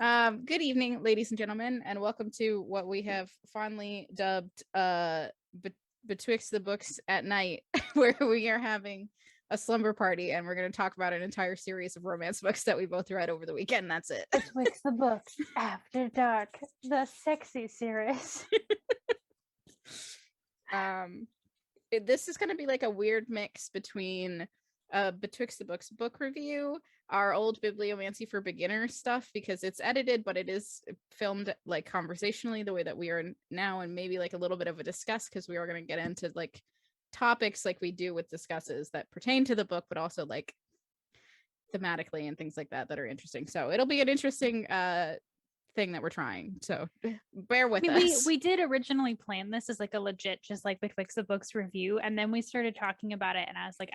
Good evening, ladies and gentlemen, and welcome to what we have fondly dubbed Betwixt the Books at Night, where we are having a slumber party and we're going to talk about an entire series of romance books that we both read over the weekend. That's it. Betwixt the Books After Dark, the sexy series. This is going to be like a weird mix between Betwixt the Books book review, our old bibliomancy for beginners stuff, because it's edited, but it is filmed like conversationally the way that we are now, and maybe like a little bit of a discuss, because we are going to get into like topics like we do with discusses that pertain to the book, but also like thematically and things like that are interesting. So it'll be an interesting thing that we're trying, so bear with us. We did originally plan this as like a legit just like Betwixt the Books review, and then we started talking about it and I was like,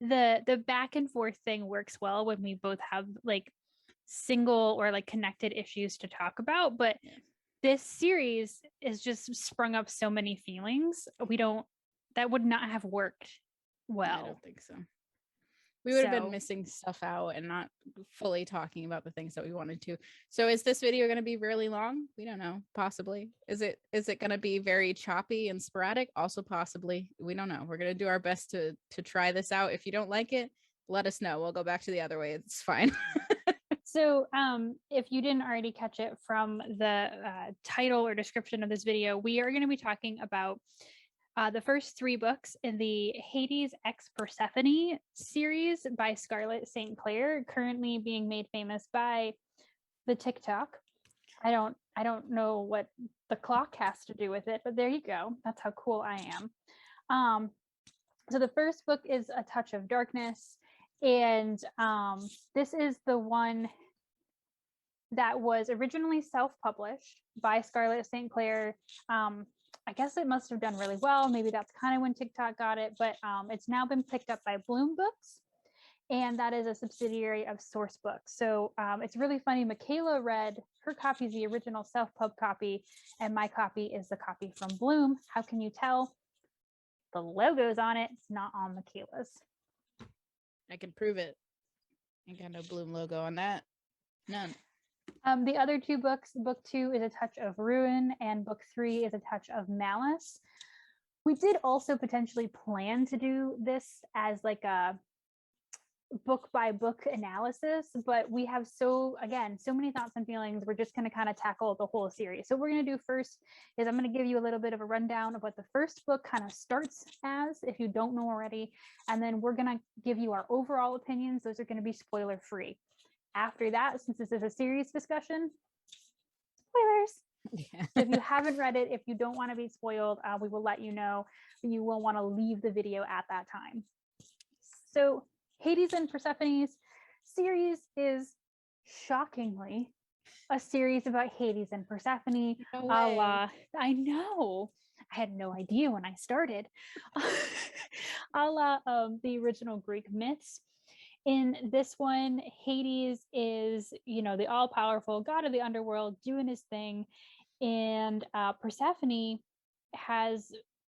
the back and forth thing works well when we both have like single or like connected issues to talk about, but this series is just sprung up so many feelings that would not have worked well. I don't think so. We would have been missing stuff out and not fully talking about the things that we wanted to. So is this video going to be really long? We don't know. Possibly. Is it going to be very choppy and sporadic? Also possibly. We don't know. We're going to do our best to try this out. If you don't like it, let us know. We'll go back to the other way. It's fine. So if you didn't already catch it from the title or description of this video, we are going to be talking about the first three books in the Hades X Persephone series by Scarlet St Claire, currently being made famous by the TikTok. I don't know what the clock has to do with it, but there you go. That's how cool I am. So the first book is A Touch of Darkness, and this is the one that was originally self-published by Scarlet St Claire. I guess it must have done really well. Maybe that's kind of when TikTok got it, but it's now been picked up by Bloom Books, and that is a subsidiary of Source Books. So it's really funny. Michaela read her copy is the original self-pub copy, and my copy is the copy from Bloom. How can you tell? The logo's on it. It's not on Michaela's. I can prove it. Ain't got no Bloom logo on that. None. The other two books, book 2 is A Touch of Ruin, and book 3 is A Touch of Malice. We did also potentially plan to do this as like a book by book analysis, but we have so many thoughts and feelings. We're just going to kind of tackle the whole series. So what we're going to do first is I'm going to give you a little bit of a rundown of what the first book kind of starts as, if you don't know already, and then we're going to give you our overall opinions. Those are going to be spoiler free. After that, since this is a series discussion, spoilers. Yeah. So if you haven't read it, if you don't want to be spoiled, we will let you know. You will want to leave the video at that time. So Hades and Persephone's series is shockingly a series about Hades and Persephone. No way. I know. I had no idea when I started. A la the original Greek myths. In this one, Hades is, the all-powerful god of the underworld doing his thing, and Persephone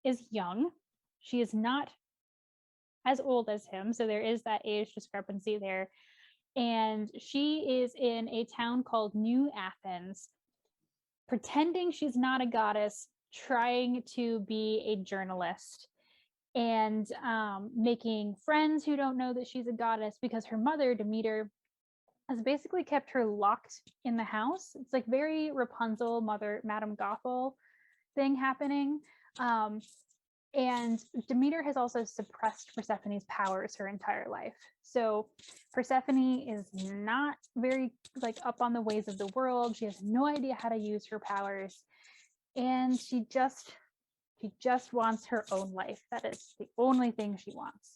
is young. She is not as old as him, so there is that age discrepancy there. And she is in a town called New Athens, pretending she's not a goddess, trying to be a journalist, and making friends who don't know that she's a goddess, because her mother, Demeter, has basically kept her locked in the house. It's like very Rapunzel, Madame Gothel thing happening. And Demeter has also suppressed Persephone's powers her entire life. So Persephone is not very up on the ways of the world. She has no idea how to use her powers. And she just wants her own life. That is the only thing she wants.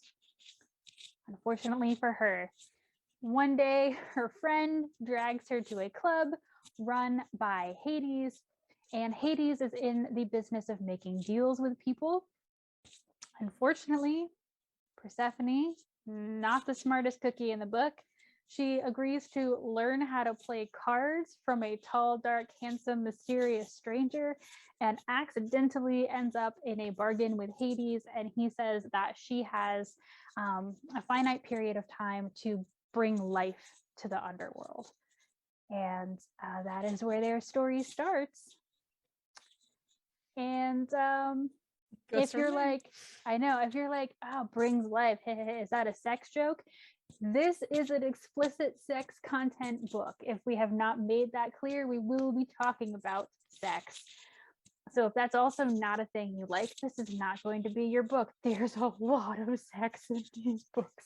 Unfortunately for her, one day her friend drags her to a club run by Hades, and Hades is in the business of making deals with people. Unfortunately, Persephone, not the smartest cookie in the book, she agrees to learn how to play cards from a tall, dark, handsome, mysterious stranger, and accidentally ends up in a bargain with Hades. And he says that she has a finite period of time to bring life to the underworld. and that is where their story starts. And if you're like, I know, if you're like, oh, brings life, is that a sex joke? This is an explicit sex content book. If we have not made that clear, we will be talking about sex. So if that's also not a thing you like, this is not going to be your book. There's a lot of sex in these books.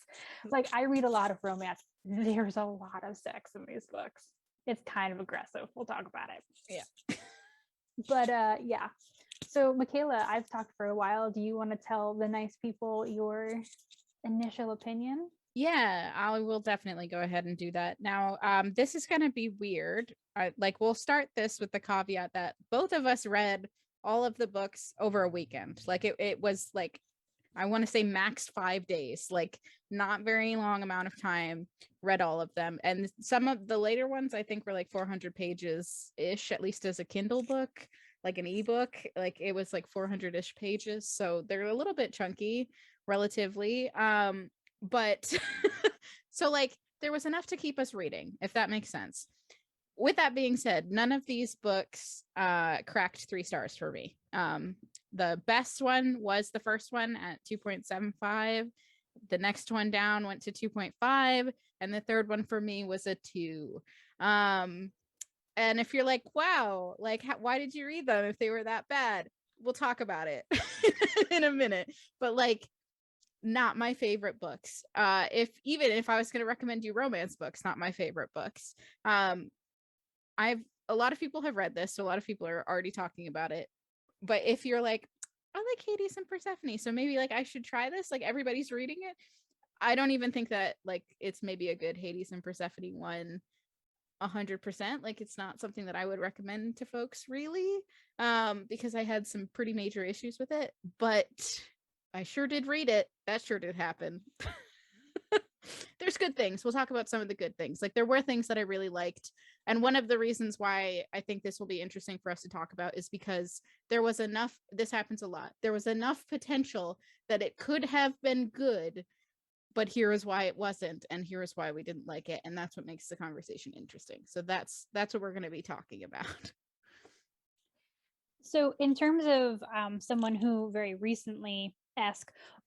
Like, I read a lot of romance. There's a lot of sex in these books. It's kind of aggressive. We'll talk about it. Yeah. But yeah. So Michaela, I've talked for a while. Do you want to tell the nice people your initial opinion? Yeah, I will definitely go ahead and do that. Now, this is going to be weird. Like, we'll start this with the caveat that both of us read all of the books over a weekend. Like, it was like, I want to say max 5 days, like not very long amount of time, read all of them. And some of the later ones, I think, were like 400 pages ish, at least as a Kindle book, like an ebook. Like, it was like 400 ish pages. So they're a little bit chunky relatively. But so like there was enough to keep us reading, if that makes sense. With that being said, none of these books cracked 3 stars for me. The best one was the first one at 2.75. The next one down went to 2.5, and the third one for me was a 2. And if you're like, wow, like why did you read them if they were that bad? We'll talk about it in a minute. But like, not my favorite books. If I was going to recommend you romance books, not my favorite books. A lot of people have read this, so a lot of people are already talking about it. But if you're like, I like Hades and Persephone, so maybe like I should try this, like everybody's reading it, I don't even think that like it's maybe a good Hades and Persephone one 100%. Like, it's not something that I would recommend to folks really, because I had some pretty major issues with it, but I sure did read it. That sure did happen. There's good things. We'll talk about some of the good things. Like, there were things that I really liked. And one of the reasons why I think this will be interesting for us to talk about is because there was enough, this happens a lot, there was enough potential that it could have been good, but here is why it wasn't, and here is why we didn't like it. And that's what makes the conversation interesting. So that's what we're going to be talking about. So in terms of someone who very recently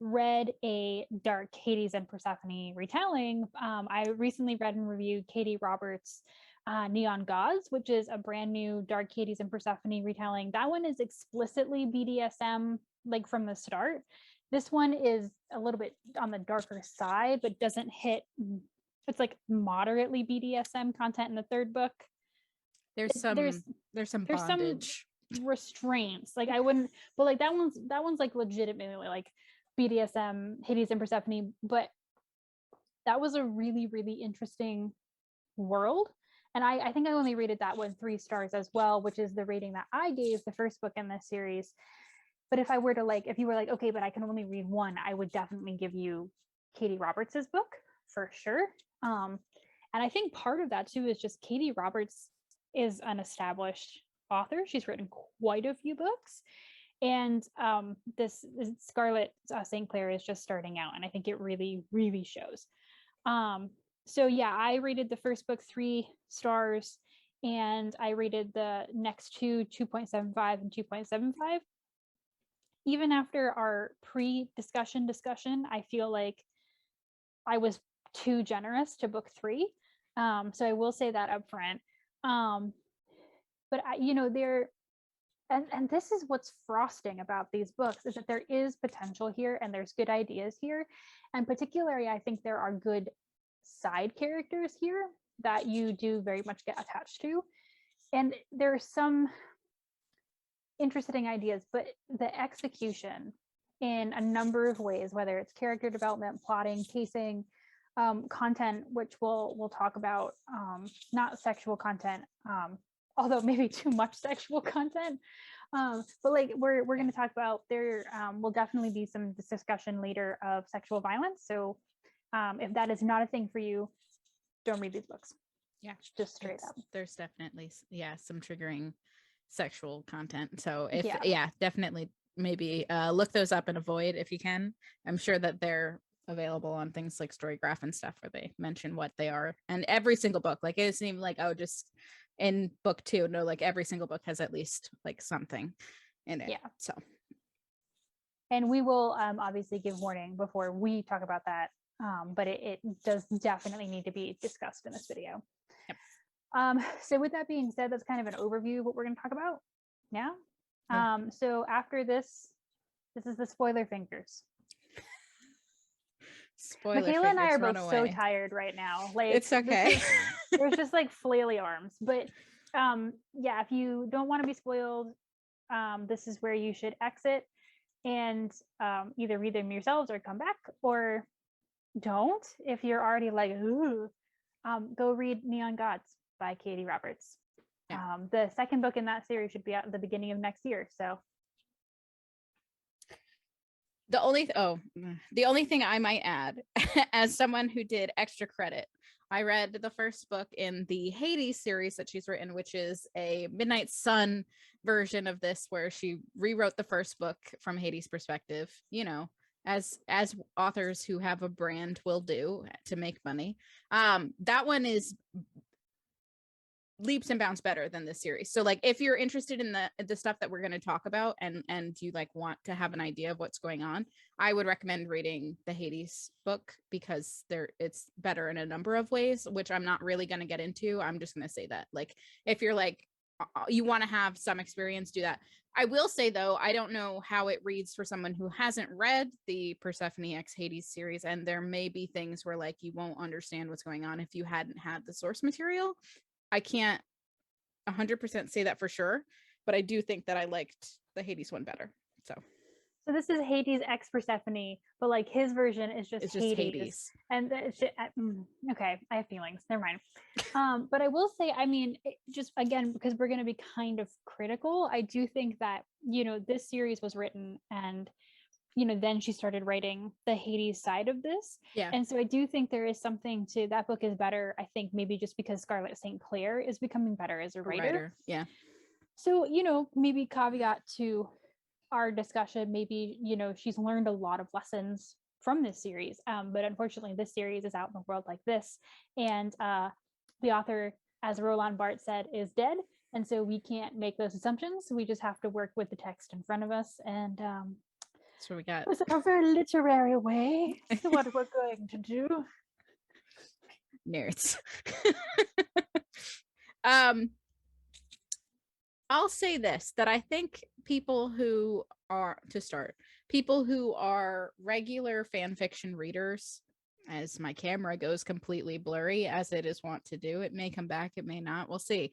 read a dark Hades and Persephone retelling, I recently read and reviewed Katie Roberts' Neon Gods, which is a brand new dark Hades and Persephone retelling. That one is explicitly BDSM, like from the start. This one is a little bit on the darker side, but doesn't hit, it's like moderately BDSM content in the third book. There's some bondage, restraints. Like, I wouldn't, but like that one's like legitimately like BDSM, Hades and Persephone. But that was a really, really interesting world. And I think I only rated that one 3 stars as well, which is the rating that I gave the first book in this series. But if you were like, okay, but I can only read one, I would definitely give you Katie Roberts' book for sure. And I think part of that too is just Katie Roberts is an established author. She's written quite a few books. And this Scarlet St Claire is just starting out. And I think it really, really shows. So yeah, I rated the first book 3 stars, and I rated the next 2.75 and 2.75. Even after our pre-discussion, I feel like I was too generous to book 3. So I will say that up front. But and this is what's frosting about these books, is that there is potential here and there's good ideas here. And particularly, I think there are good side characters here that you do very much get attached to. And there are some interesting ideas, but the execution in a number of ways, whether it's character development, plotting, pacing, content, which we'll talk about, not sexual content, although maybe too much sexual content, but like we're going to talk about, there will definitely be some discussion later of sexual violence. So if that is not a thing for you, don't read these books. Yeah, just straight up. There's definitely some triggering sexual content. So if definitely maybe look those up and avoid if you can. I'm sure that they're available on things like Storygraph and stuff where they mention what they are. And every single book, like it isn't even like, oh, just in book 2. No, like every single book has at least like something in it. Yeah. So. And we will obviously give warning before we talk about that. But it does definitely need to be discussed in this video. Yep. So with that being said, that's kind of an overview of what we're going to talk about now. So after this is the spoiler fingers. Spoiler Michaela and I are fingers, both run so away. tired right now. Like It's okay. There's just like flaily arms. But yeah, if you don't want to be spoiled, this is where you should exit and either read them yourselves or come back, or don't if you're already like, ooh. Go read Neon Gods by Katie Roberts. Yeah. The second book in that series should be out at the beginning of next year. So the only thing I might add, as someone who did extra credit, I read the first book in the Hades series that she's written, which is a Midnight Sun version of this, where she rewrote the first book from Hades' perspective, you know, as authors who have a brand will do to make money. That one is leaps and bounds better than this series. So like if you're interested in the stuff that we're going to talk about and you like want to have an idea of what's going on, I would recommend reading the Hades book, because it's better in a number of ways, which I'm not really going to get into. I'm just going to say that, like, if you're like you want to have some experience, do that. I will say though, I don't know how it reads for someone who hasn't read the Persephone X Hades series, and there may be things where like you won't understand what's going on if you hadn't had the source material. I can't 100% say that for sure, but I do think that I liked the Hades one better. So this is Hades X Persephone, but like his version is just Hades. And okay, I have feelings. Never mind. But I will say, I mean, just again, because we're going to be kind of critical, I do think that, you know, this series was written and, you know, then she started writing the Hades side of this. Yeah. And so I do think there is something to that book is better. I think maybe just because Scarlet St Claire is becoming better as a writer. Yeah. So, you know, maybe caveat to our discussion, maybe, you know, she's learned a lot of lessons from this series. But unfortunately, this series is out in the world like this. And the author, as Roland Barthes said, is dead. And so we can't make those assumptions. We just have to work with the text in front of us. And that's what we got. It's a very literary way. So what we're going to do. Nerds. I'll say this, that I think people who are regular fan fiction readers, as my camera goes completely blurry as it is wont to do, it may come back, it may not, we'll see.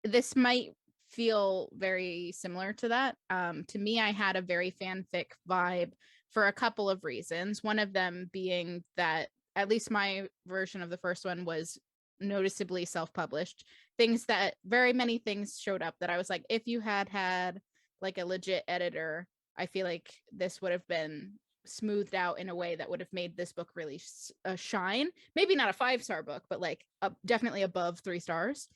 This might feel very similar to that. To me, I had a very fanfic vibe for a couple of reasons. One of them being that at least my version of the first one was noticeably self-published. Very many things showed up that I was like, if you had like a legit editor, I feel like this would have been smoothed out in a way that would have made this book really shine. Maybe not a 5-star book, but like definitely above 3 stars.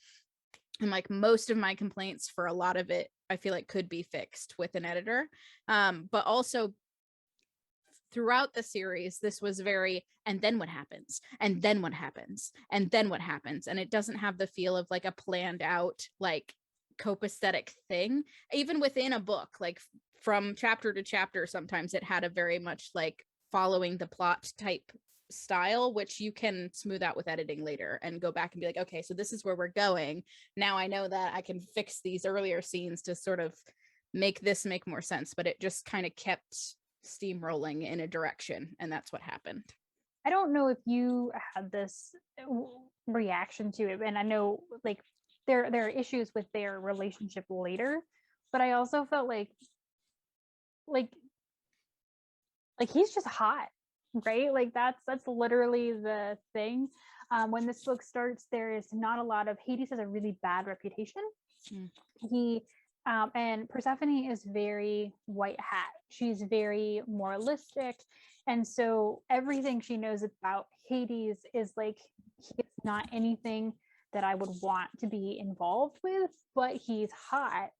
And like most of my complaints for a lot of it, I feel like could be fixed with an editor. But also throughout the series, this was very, and then what happens? And then what happens? And then what happens? And it doesn't have the feel of like a planned out, like copacetic thing. Even within a book, like from chapter to chapter, sometimes it had a very much like following the plot type style, which you can smooth out with editing later and go back and be like, okay, so this is where we're going. Now I know that I can fix these earlier scenes to sort of make this make more sense. But it just kind of kept steamrolling in a direction, and that's what happened. I don't know if you had this reaction to it, and I know like there are issues with their relationship later, but I also felt like he's just hot, right? Like that's literally the thing. When this book starts, there is not a lot of Hades has a really bad reputation. He and Persephone is very white hat. She's very moralistic. And so everything she knows about Hades is like, he's not anything that I would want to be involved with, but he's hot.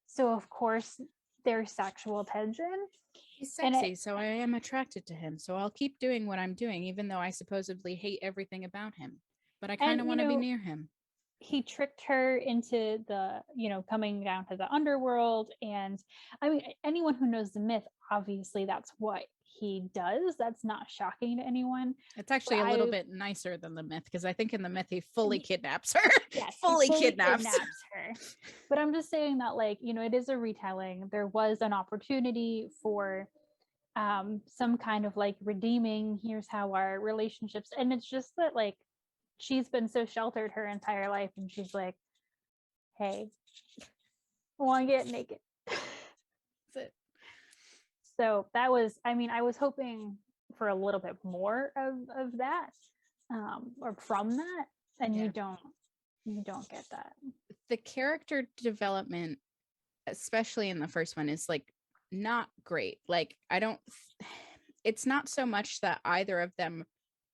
So of course their sexual tension. He's And sexy, so I am attracted to him. So I'll keep doing what I'm doing, even though I supposedly hate everything about him. But I kind of want to be near him. He tricked her into the, coming down to the underworld. And I mean, anyone who knows the myth, obviously that's what he does. That's not shocking to anyone. It's actually a little bit nicer than the myth, because I think in the myth he fully kidnaps her. Yes, fully kidnaps her. But I'm just saying that, like, it is a retelling. There was an opportunity for some kind of like redeeming, here's how our relationships, and it's just that, like, she's been so sheltered her entire life, and she's like, hey, I want to get naked. That's it. So that was, I mean, I was hoping for a little bit more of that, or from that, and you don't get that. The character development, especially in the first one, is like not great. Like, it's not so much that either of them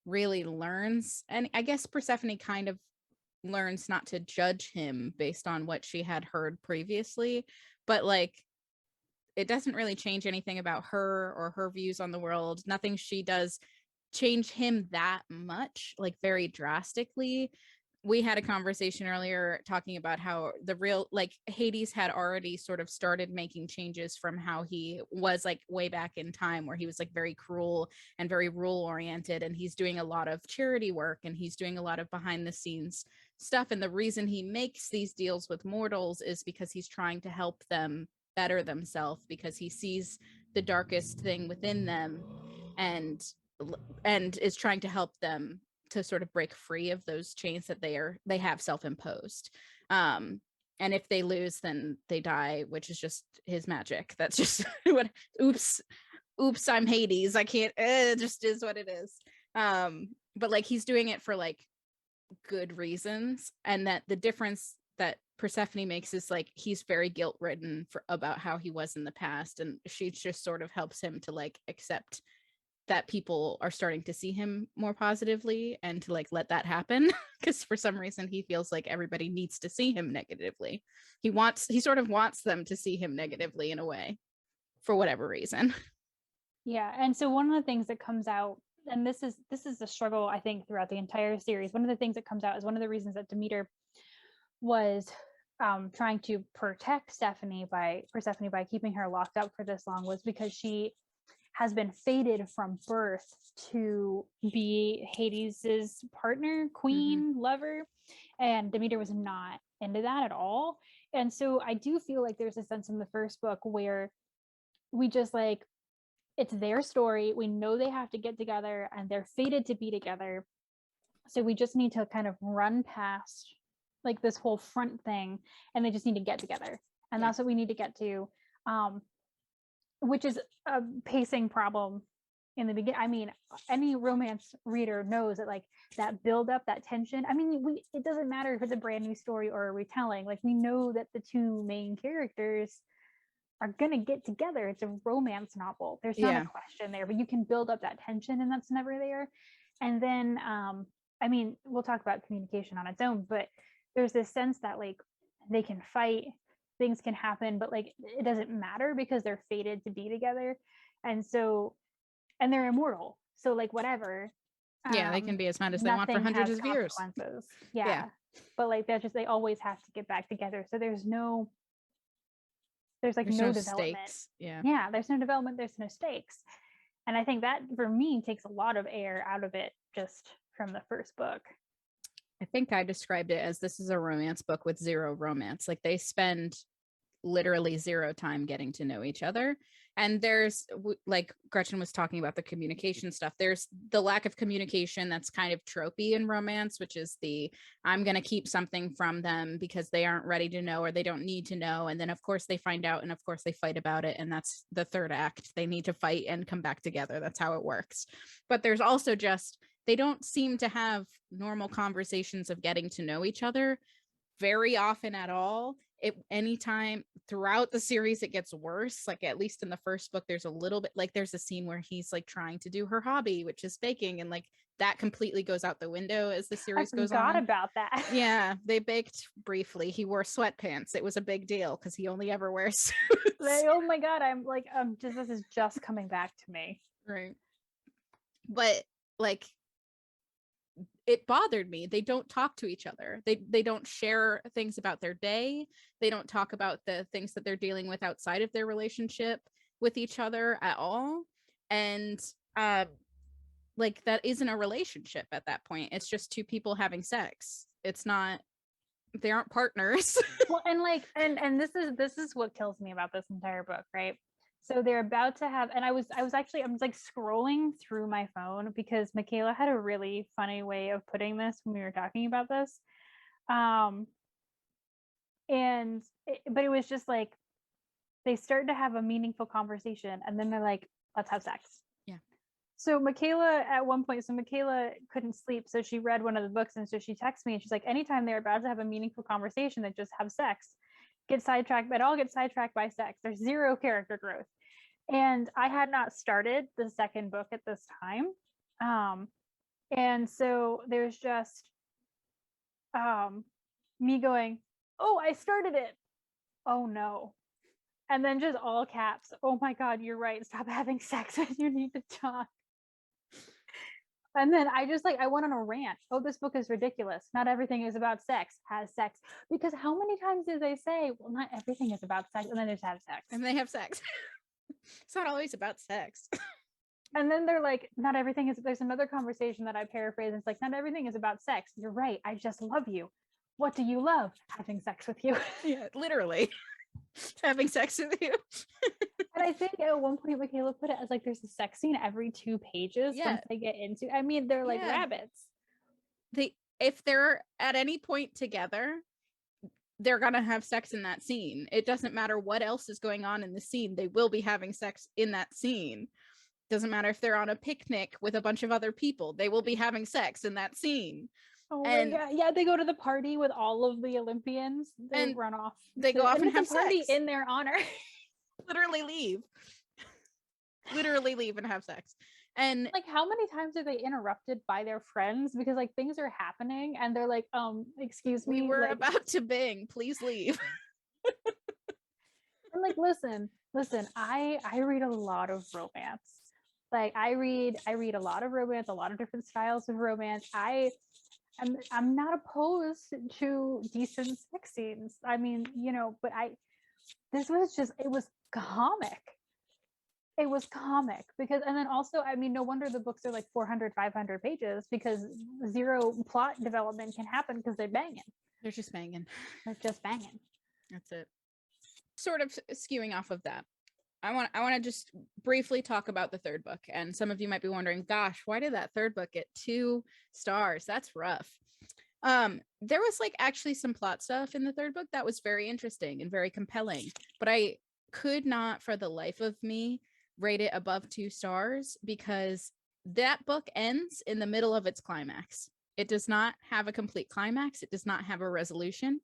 really learns, and I guess Persephone kind of learns not to judge him based on what she had heard previously, but like it doesn't really change anything about her or her views on the world. Nothing she does change him that much, like very drastically. We had a conversation earlier talking about how the real, like, Hades had already sort of started making changes from how he was like way back in time, where he was like very cruel and very rule oriented, and he's doing a lot of charity work and he's doing a lot of behind the scenes stuff. And the reason he makes these deals with mortals is because he's trying to help them better themselves, because he sees the darkest thing within them and is trying to help them to sort of break free of those chains that they have self-imposed. And if they lose, then they die, which is just his magic. That's just what, oops, I'm Hades, I can't, it just is what it is. But like he's doing it for like good reasons, and that the difference that Persephone makes is like he's very guilt ridden about how he was in the past, and she just sort of helps him to like accept that people are starting to see him more positively and to like let that happen, because for some reason he feels like everybody needs to see him negatively. He sort of wants them to see him negatively in a way, for whatever reason. Yeah, and so one of the things that comes out, and this is a struggle I think throughout the entire series, one of the things that comes out is one of the reasons that Demeter was trying to protect Persephone by keeping her locked up for this long, was because she has been fated from birth to be Hades's partner, queen, lover, and Demeter was not into that at all. And so I do feel like there's a sense in the first book where we just like, it's their story, we know they have to get together and they're fated to be together, so we just need to kind of run past like this whole front thing, and they just need to get together, and that's what we need to get to, which is a pacing problem in the beginning. I mean, any romance reader knows that like that build up, that tension, I mean, it doesn't matter if it's a brand new story or a retelling, like we know that the two main characters are gonna get together. It's a romance novel, there's not a question there, but you can build up that tension and that's never there. And then I mean, we'll talk about communication on its own, but there's this sense that like they can fight, things can happen, but like it doesn't matter because they're fated to be together. And so, and they're immortal, so like whatever, they can be as mad as they want for hundreds of years. Yeah, but like they're just, they always have to get back together, so there's no development stakes. There's no development, there's no stakes. And I think that for me takes a lot of air out of it just from the first book. I think I described it as, this is a romance book with zero romance. Like they spend literally zero time getting to know each other. And there's, like Gretchen was talking about the communication stuff, there's the lack of communication that's kind of tropey in romance, which is I'm going to keep something from them because they aren't ready to know or they don't need to know. And then of course they find out, and of course they fight about it. And that's the third act. They need to fight and come back together. That's how it works. But there's also just, they don't seem to have normal conversations of getting to know each other very often at all. anytime throughout the series it gets worse. Like at least in the first book, there's a little bit, like there's a scene where he's like trying to do her hobby, which is baking, and like that completely goes out the window as the series goes on. I forgot about that. Yeah, they baked briefly. He wore sweatpants. It was a big deal because he only ever wears suits. Like, oh my god, I'm like, this is just coming back to me. Right. But like, it bothered me. They don't talk to each other. They don't share things about their day. They don't talk about the things that they're dealing with outside of their relationship with each other at all. And like that isn't a relationship at that point. It's just two people having sex. It's not, they aren't partners. Well, and like, and this is what kills me about this entire book, right? So they're about to have, and I was like scrolling through my phone because Michaela had a really funny way of putting this when we were talking about this. But it was just like they start to have a meaningful conversation and then they're like, let's have sex. Yeah. So Michaela at one point, Michaela couldn't sleep, so she read one of the books, and so she texts me and she's like, anytime they're about to have a meaningful conversation, they just have sex. Get sidetracked, but all get sidetracked by sex. There's zero character growth. And I had not started the second book at this time. And so there's just me going, oh, I started it. Oh no. And then just all caps, oh my God, you're right. Stop having sex when you need to talk. And then I went on a rant. Oh, this book is ridiculous. Not everything is about sex. Has sex. Because how many times do they say, well, not everything is about sex, and then they just have sex. And they have sex. It's not always about sex. And then they're like, not everything is, there's another conversation that I paraphrase. It's like, not everything is about sex. You're right. I just love you. What do you love? Having sex with you. Yeah, literally. Having sex with you. And I think at one point Michaela put it as like there's a sex scene every 2 pages Yeah. once they get into, I mean, they're like rabbits. If they're at any point together, they're gonna have sex in that scene. It doesn't matter what else is going on in the scene, they will be having sex in that scene. Doesn't matter if they're on a picnic with a bunch of other people, they will be having sex in that scene. Oh and my God. Yeah, they go to the party with all of the Olympians. They and run off. They go off and have party sex in their honor. Literally leave and have sex. And like, how many times are they interrupted by their friends because like things are happening and they're like, excuse me, we're like, about to bang, please leave. I'm like, listen, I read a lot of romance. Like I read a lot of romance, a lot of different styles of romance. I'm not opposed to decent sex scenes. I mean, but this was just, it was comic. It was comic because, and then also, I mean, no wonder the books are like 400, 500 pages because zero plot development can happen because they're banging. They're just banging. That's it. Sort of skewing off of that, I want to just briefly talk about the third book. And some of you might be wondering, gosh, why did that third book get 2 stars? That's rough. There was like actually some plot stuff in the third book that was very interesting and very compelling, but I could not for the life of me rate it above 2 stars because that book ends in the middle of its climax. It does not have a complete climax. It does not have a resolution.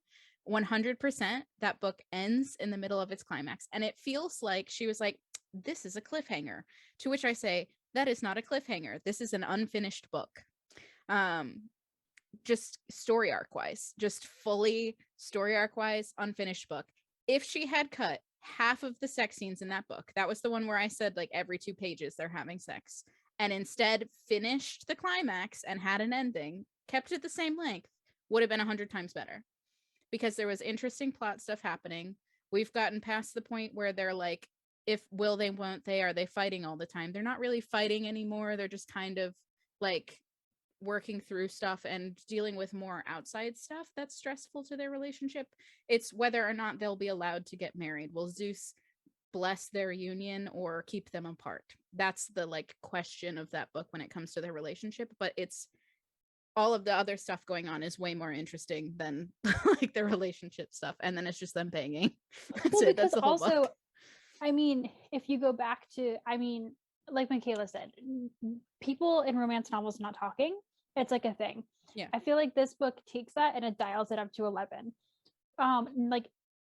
100% that book ends in the middle of its climax, and it feels like she was like, this is a cliffhanger, to which I say, that is not a cliffhanger. This is an unfinished book. Just story arc wise, just fully story arc wise, unfinished book. If she had cut half of the sex scenes in that book, that was the one where I said like every 2 pages they're having sex, and instead finished the climax and had an ending, kept it the same length, would have been 100 times better. Because there was interesting plot stuff happening. We've gotten past the point where they're like, if will they, won't they, are they fighting all the time? They're not really fighting anymore. They're just kind of like working through stuff and dealing with more outside stuff that's stressful to their relationship. It's whether or not they'll be allowed to get married. Will Zeus bless their union or keep them apart? That's the like question of that book when it comes to their relationship. But it's all of the other stuff going on is way more interesting than like the relationship stuff, and then it's just them banging. That's it. That's the whole also book. I mean, if you go back to, I mean, like Michaela said, people in romance novels not talking, it's like a thing. Yeah. I feel like this book takes that and it dials it up to 11. Like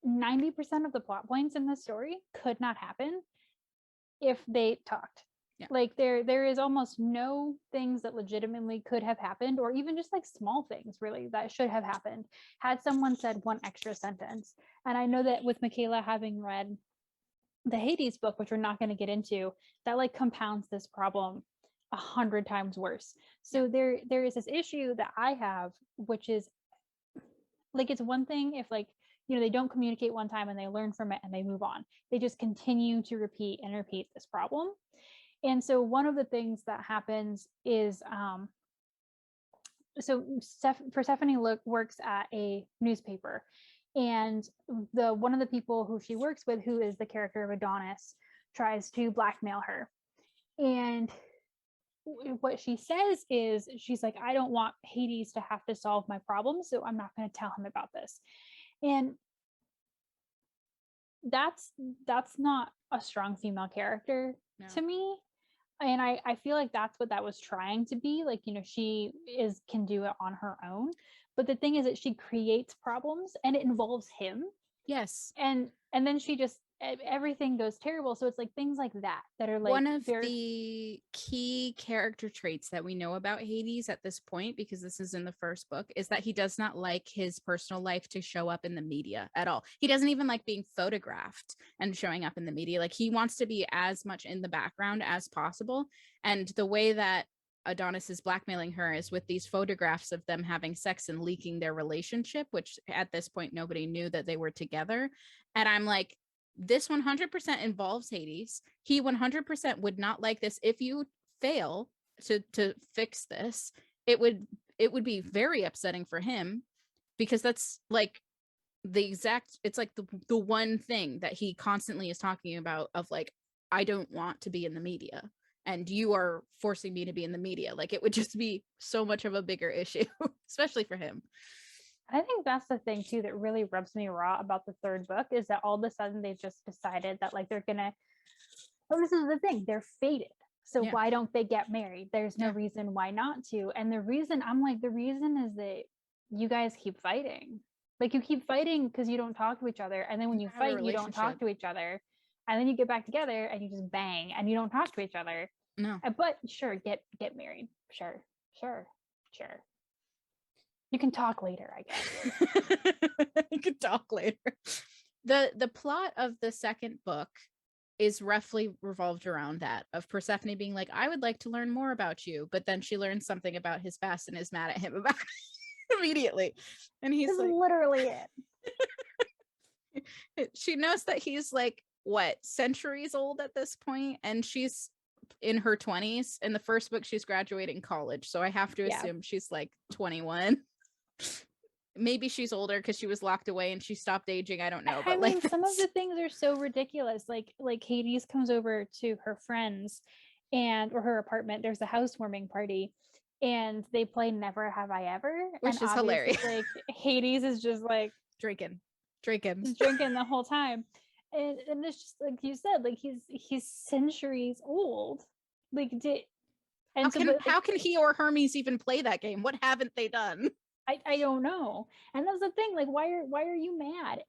90% of the plot points in this story could not happen if they talked. Yeah. Like there is almost no things that legitimately could have happened, or even just like small things really that should have happened had someone said one extra sentence. And I know that with Michaela having read the Hades book, which we're not going to get into, that like compounds this problem 100 times worse. So there is this issue that I have, which is like, it's one thing if like, you know, they don't communicate one time and they learn from it and they move on. They just continue to repeat and repeat this problem. And so one of the things that happens is so Persephone works at a newspaper, and the one of the people who she works with, who is the character of Adonis, tries to blackmail her. And what she says is, she's like, I don't want Hades to have to solve my problem, so I'm not going to tell him about this. And that's not a strong female character to me. And I feel like that's what that was trying to be. Like, you know, she can do it on her own. But the thing is that she creates problems and it involves him. Yes. And then she just, everything goes terrible. So it's like things like that are like one of the key character traits that we know about Hades at this point, because this is in the first book, is that he does not like his personal life to show up in the media at all. He doesn't even like being photographed and showing up in the media. Like, he wants to be as much in the background as possible. And the way that Adonis is blackmailing her is with these photographs of them having sex and leaking their relationship, which at this point nobody knew that they were together. And I'm like, this 100% involves Hades. He 100% would not like this. If you fail to fix this, it would be very upsetting for him, because that's like it's like the one thing that he constantly is talking about, of like, I don't want to be in the media and you are forcing me to be in the media. Like, it would just be so much of a bigger issue, especially for him. I think that's the thing too that really rubs me raw about the third book, is that all of a sudden they've just decided that like they're gonna, well, this is the thing, they're fated, so why don't they get married? There's no reason why not to. And the reason, I'm like, the reason is that you guys keep fighting. Like, you keep fighting because you don't talk to each other, and then when you fight you don't talk to each other, and then you get back together and you just bang and you don't talk to each other. No. But sure, get married. Sure. You can talk later, I guess. You can talk later. The plot of the second book is roughly revolved around that, of Persephone being like, I would like to learn more about you, but then she learns something about his past and is mad at him about it immediately. And he's That's like, literally it. She knows that he's like, what, centuries old at this point, and she's in her 20s. In the first book, she's graduating college, so I have to assume she's like 21. Maybe she's older because she was locked away and she stopped aging. I don't know. But I mean, some of the things are so ridiculous. Like Hades comes over to her friends or her apartment. There's a housewarming party, and they play Never Have I Ever, which is hilarious. Like, Hades is just like drinking the whole time. And it's just like you said, like he's centuries old. Like, how can he or Hermes even play that game? What haven't they done? I don't know. And that's the thing. Like, why are you mad?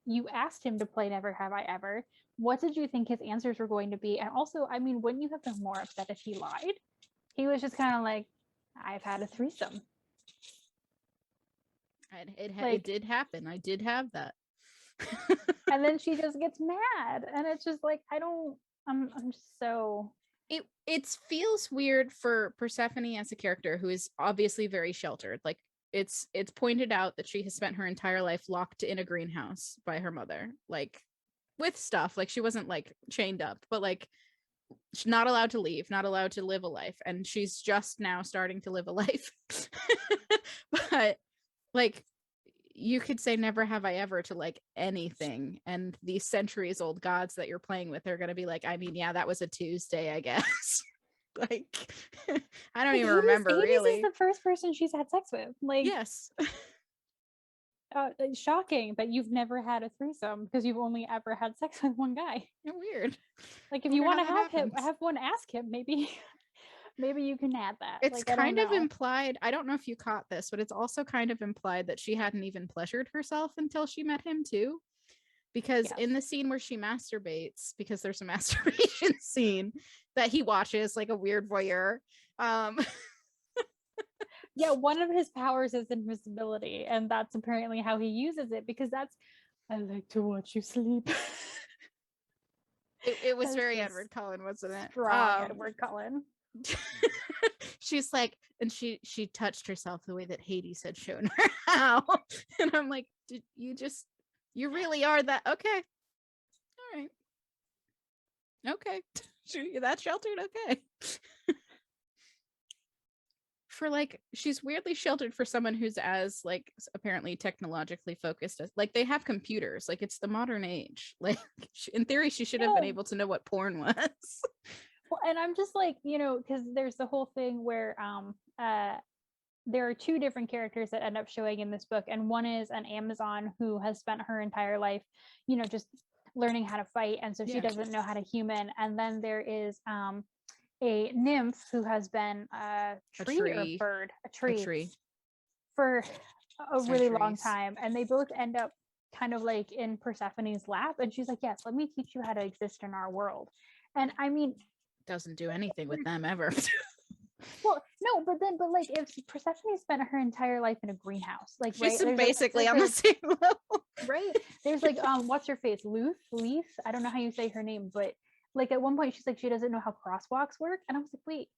You asked him to play Never Have I Ever. What did you think his answers were going to be? And also, I mean, wouldn't you have been more upset if he lied? He was just kind of like, I've had a threesome. It did happen. I did have that. And then she just gets mad, and it's just like, I'm just so. It feels weird for Persephone as a character who is obviously very sheltered. Like, it's pointed out that she has spent her entire life locked in a greenhouse by her mother, like with stuff. Like, she wasn't like chained up, but like she's not allowed to leave, not allowed to live a life, and she's just now starting to live a life. But like, you could say Never Have I Ever to like anything, and these centuries old gods that you're playing with are going to be like, I mean, yeah, that was a Tuesday, I guess. Like, I don't even remember. Hades really is the first person she's had sex with. Like, yes. Shocking that you've never had a threesome, because you've only ever had sex with one guy. Weird. Like, if you want to have one, ask him. Maybe you can add that. It's like, kind of implied. I don't know if you caught this, but it's also kind of implied that she hadn't even pleasured herself until she met him too. because in the scene where she masturbates, because there's a masturbation scene that he watches like a weird voyeur. Yeah, one of his powers is invisibility, and that's apparently how he uses it, because that's, I like to watch you sleep. It was very Edward Cullen, wasn't it? Strong Edward Cullen. She's like, and she touched herself the way that Hades had shown her how. And I'm like, you really are that? Okay. All right. Okay. You're that sheltered? Okay. For like, she's weirdly sheltered for someone who's as like apparently technologically focused as, like, they have computers, like it's the modern age, like in theory she should have been able to know what porn was. Well, and I'm just like, because there's the whole thing where there are two different characters that end up showing in this book, and one is an Amazon who has spent her entire life just learning how to fight, and so she doesn't know how to human. And then there is a nymph who has been a tree for a really long time, and they both end up kind of like in Persephone's lap, and she's like, yes, let me teach you how to exist in our world. And I mean, doesn't do anything with them ever. Well, no, but like if Persephone spent her entire life in a greenhouse, like she's basically on the same level, right? There's like what's her face, Leaf, I don't know how you say her name, but like at one point she's like, she doesn't know how crosswalks work, and I was like, wait,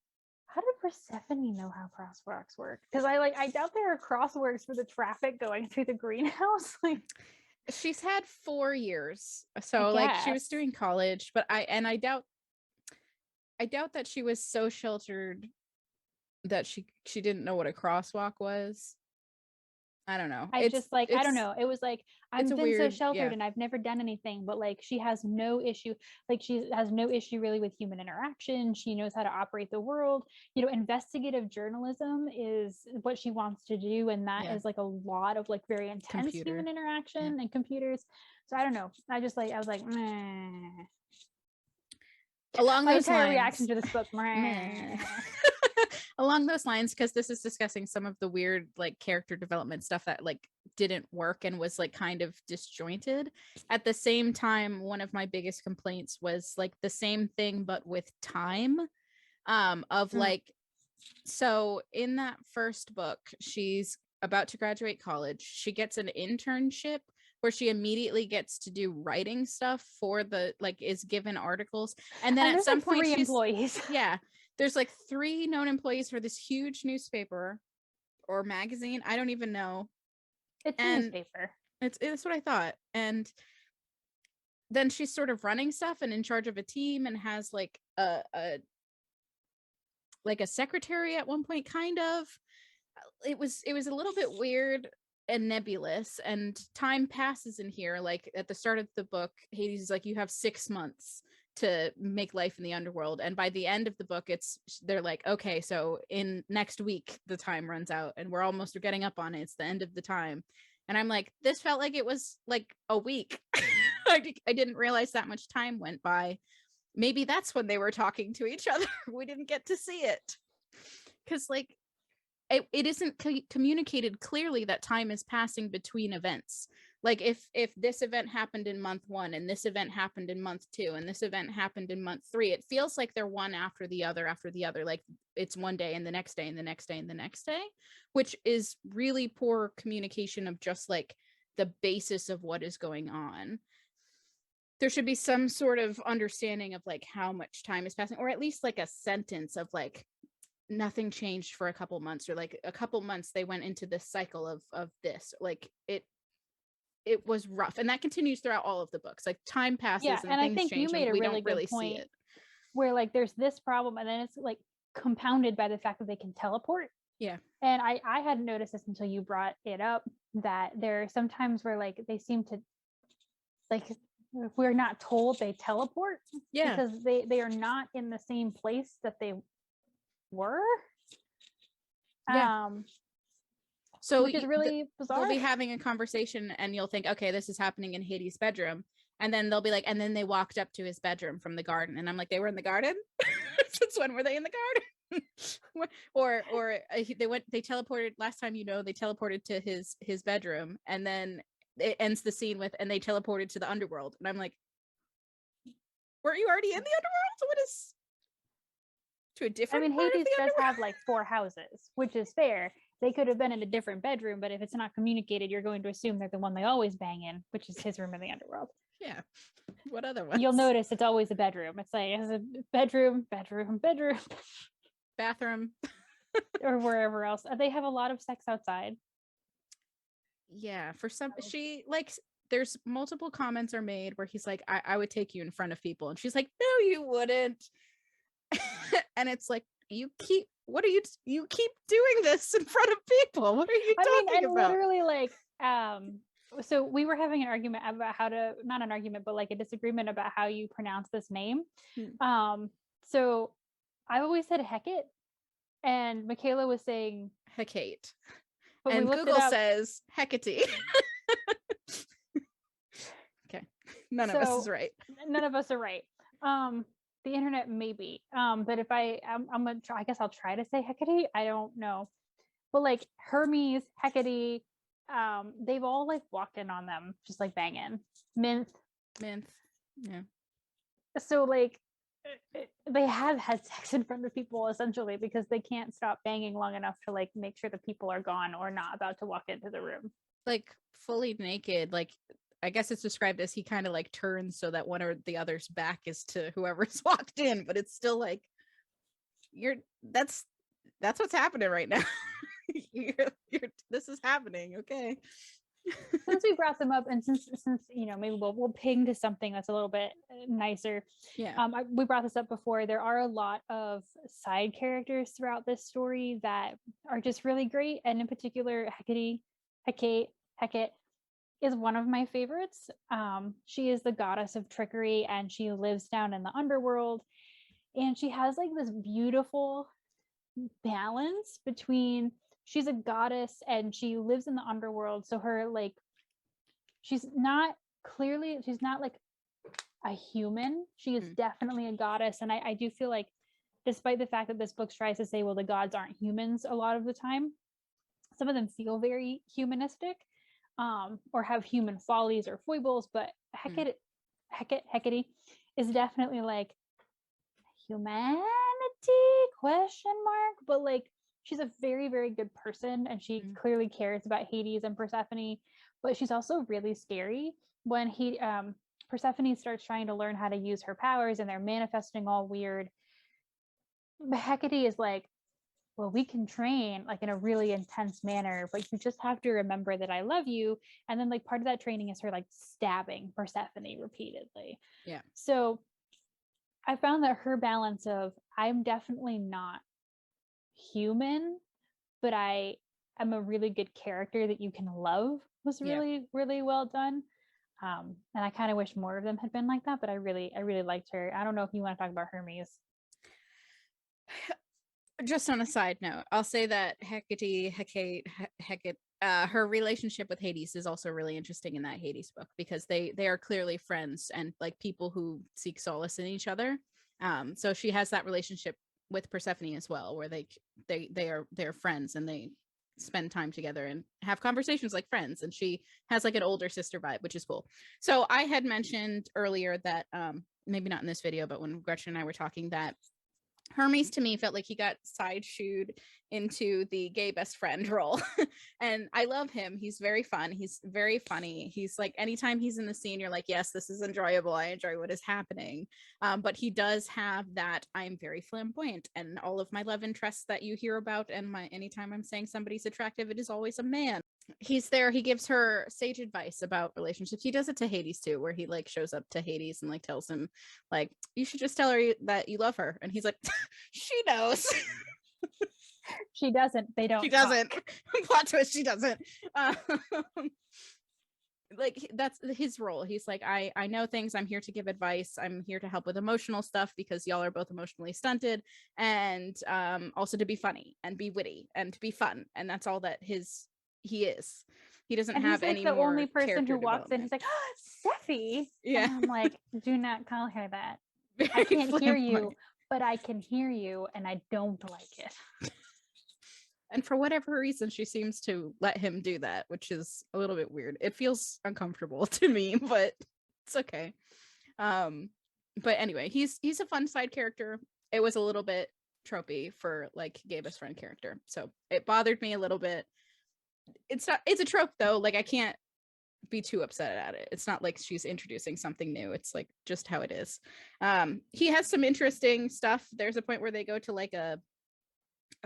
how did Persephone know how crosswalks work? Because I doubt there are crosswalks for the traffic going through the greenhouse. Like, she's had 4 years, so like she was doing college, but I doubt that she was so sheltered that she didn't know what a crosswalk was. I don't know. I don't know. It was like, I've been weird, so sheltered and I've never done anything, but like she has no issue. Like she has no issue really with human interaction. She knows how to operate the world. Investigative journalism is what she wants to do, and that is like a lot of like very intense human interaction and computers. So I don't know. I was like, meh. Along those lines, reaction to this book. Meh. Along those lines, because this is discussing some of the weird like character development stuff that like didn't work and was like kind of disjointed. At the same time, one of my biggest complaints was like the same thing but with time, like, so in that first book, she's about to graduate college. She gets an internship where she immediately gets to do writing stuff for the, like, is given articles, and then at some point she's employees. There's like 3 known employees for this huge newspaper or magazine. I don't even know. It's a newspaper. It's what I thought. And then she's sort of running stuff and in charge of a team and has like a secretary at one point, kind of. It was a little bit weird and nebulous, and time passes in here. Like at the start of the book, Hades is like, you have 6 months to make life in the underworld, and by the end of the book they're like, okay, so in next week the time runs out and we're getting up on it, it's the end of the time. And I'm like, this felt like it was like a week. I didn't realize that much time went by. Maybe that's when they were talking to each other. We didn't get to see it, because like it isn't communicated clearly that time is passing between events. Like if this event happened in month 1 and this event happened in month 2 and this event happened in month 3, it feels like they're one after the other, like it's one day and the next day and the next day and the next day, which is really poor communication of just like the basis of what is going on. There should be some sort of understanding of like how much time is passing, or at least like a sentence of like, nothing changed for a couple months, or like a couple months they went into this cycle of this. Like it was rough, and that continues throughout all of the books. Like time passes, and I think you made a really good point where like there's this problem, and then it's like compounded by the fact that they can teleport. And I hadn't noticed this until you brought it up, that there are some times where like they seem to, like, if we're not told, they teleport because they are not in the same place that they were. So which is really bizarre. They'll be having a conversation and you'll think, okay, this is happening in Hades' bedroom, and then they'll be like, and then they walked up to his bedroom from the garden, and I'm like, they were in the garden? Since when were they in the garden? or they teleported last time, they teleported to his bedroom, and then it ends the scene with, and they teleported to the underworld. And I'm like, were you already in the underworld? What is to a different part Hades of the does underworld? have like 4 houses, which is fair. They could have been in a different bedroom, but if it's not communicated, you're going to assume they're the one they always bang in, which is his room in the underworld. Yeah. What other ones? You'll notice it's always a bedroom. It's like it's a bedroom, Bathroom. or wherever else. They have a lot of sex outside. Yeah, for some, she like, there's multiple comments are made where he's like, I would take you in front of people, and she's like, no, you wouldn't. And it's like, you keep doing this in front of people. What are you talking about? Literally, like, so we were having an argument about not an argument, but like a disagreement about how you pronounce this name. So I've always said Hecate, and Michaela was saying Hecate. But and Google says Hecate. Okay. None of us is right. None of us are right. The internet maybe. But if I'm gonna try, I guess I'll try to say Hecate. I don't know. But like Hermes, Hecate, they've all like walked in on them, just like banging. Minth. Yeah. So like they have had sex in front of people essentially because they can't stop banging long enough to like make sure the people are gone or not about to walk into the room. Like fully naked, like I guess it's described as he kind of like turns so that one or the other's back is to whoever's walked in, but it's still like that's what's happening right now. This is happening, okay. Since we brought them up, and since maybe we'll ping to something that's a little bit nicer. Yeah. We brought this up before. There are a lot of side characters throughout this story that are just really great, and in particular, Hecate is one of my favorites. She is the goddess of trickery, and she lives down in the underworld, and she has like this beautiful balance between she's a goddess and she lives in the underworld, so her like she's not like a human. She is definitely a goddess, and I do feel like, despite the fact that this book tries to say, well, the gods aren't humans a lot of the time, some of them feel very humanistic, or have human follies or foibles, but Hecate is definitely like humanity ? But like she's a very, very good person, and she clearly cares about Hades and Persephone, but she's also really scary. When Persephone starts trying to learn how to use her powers and they're manifesting all weird, Hecate is like, well, we can train like in a really intense manner, but you just have to remember that I love you. And then like part of that training is her like stabbing Persephone repeatedly. Yeah. So I found that her balance of I'm definitely not human, but I am a really good character that you can love was really, really well done. And I kind of wish more of them had been like that, but I really liked her. I don't know if you want to talk about Hermes. Just on a side note, I'll say that Hecate, her relationship with Hades is also really interesting in that Hades book, because they are clearly friends and like people who seek solace in each other. So she has that relationship with Persephone as well, where they're friends and they spend time together and have conversations like friends, and she has like an older sister vibe, which is cool. So I had mentioned earlier that maybe not in this video, but when Gretchen and I were talking, that Hermes to me felt like he got side-shooed into the gay best friend role. And I love him. He's very fun. He's very funny. He's like, anytime he's in the scene, you're like, yes, this is enjoyable. I enjoy what is happening. But he does have that I'm very flamboyant, and all of my love interests that you hear about, and anytime I'm saying somebody's attractive, it is always a man. He's there. He gives her sage advice about relationships. He does it to Hades too, where he like shows up to Hades and like tells him like, you should just tell her that you love her. And he's like, she knows. She doesn't. They don't. She doesn't. Plot twist. She doesn't. Like that's his role. He's like, I know things. I'm here to give advice. I'm here to help with emotional stuff because y'all are both emotionally stunted, and also to be funny and be witty and to be fun. And that's all that he is. He doesn't have any more. The only person who walks in, he's like, oh, Steffi. Yeah. And I'm like, do not call her that. I can't hear you, but I can hear you, and I don't like it. And for whatever reason, she seems to let him do that, which is a little bit weird. It feels uncomfortable to me, but it's okay. But anyway, he's a fun side character. It was a little bit tropey for like gay best friend character, so it bothered me a little bit. It's a trope though. Like I can't be too upset at it. It's not like she's introducing something new. It's like just how it is. He has some interesting stuff. There's a point where they go to like a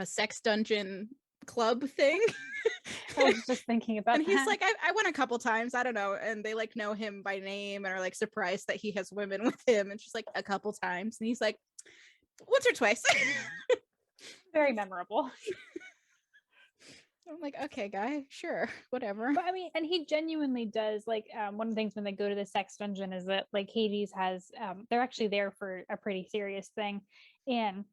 sex dungeon club thing. I was just thinking about and that. he's like, I went a couple times, I don't know, and they like know him by name and are like surprised that he has women with him, and she's like, a couple times, and he's like, once or twice. Very memorable. I'm like, okay, guy, sure, whatever. But I mean, and he genuinely does, like, one of the things when they go to the sex dungeon is that like Hades has they're actually there for a pretty serious thing, and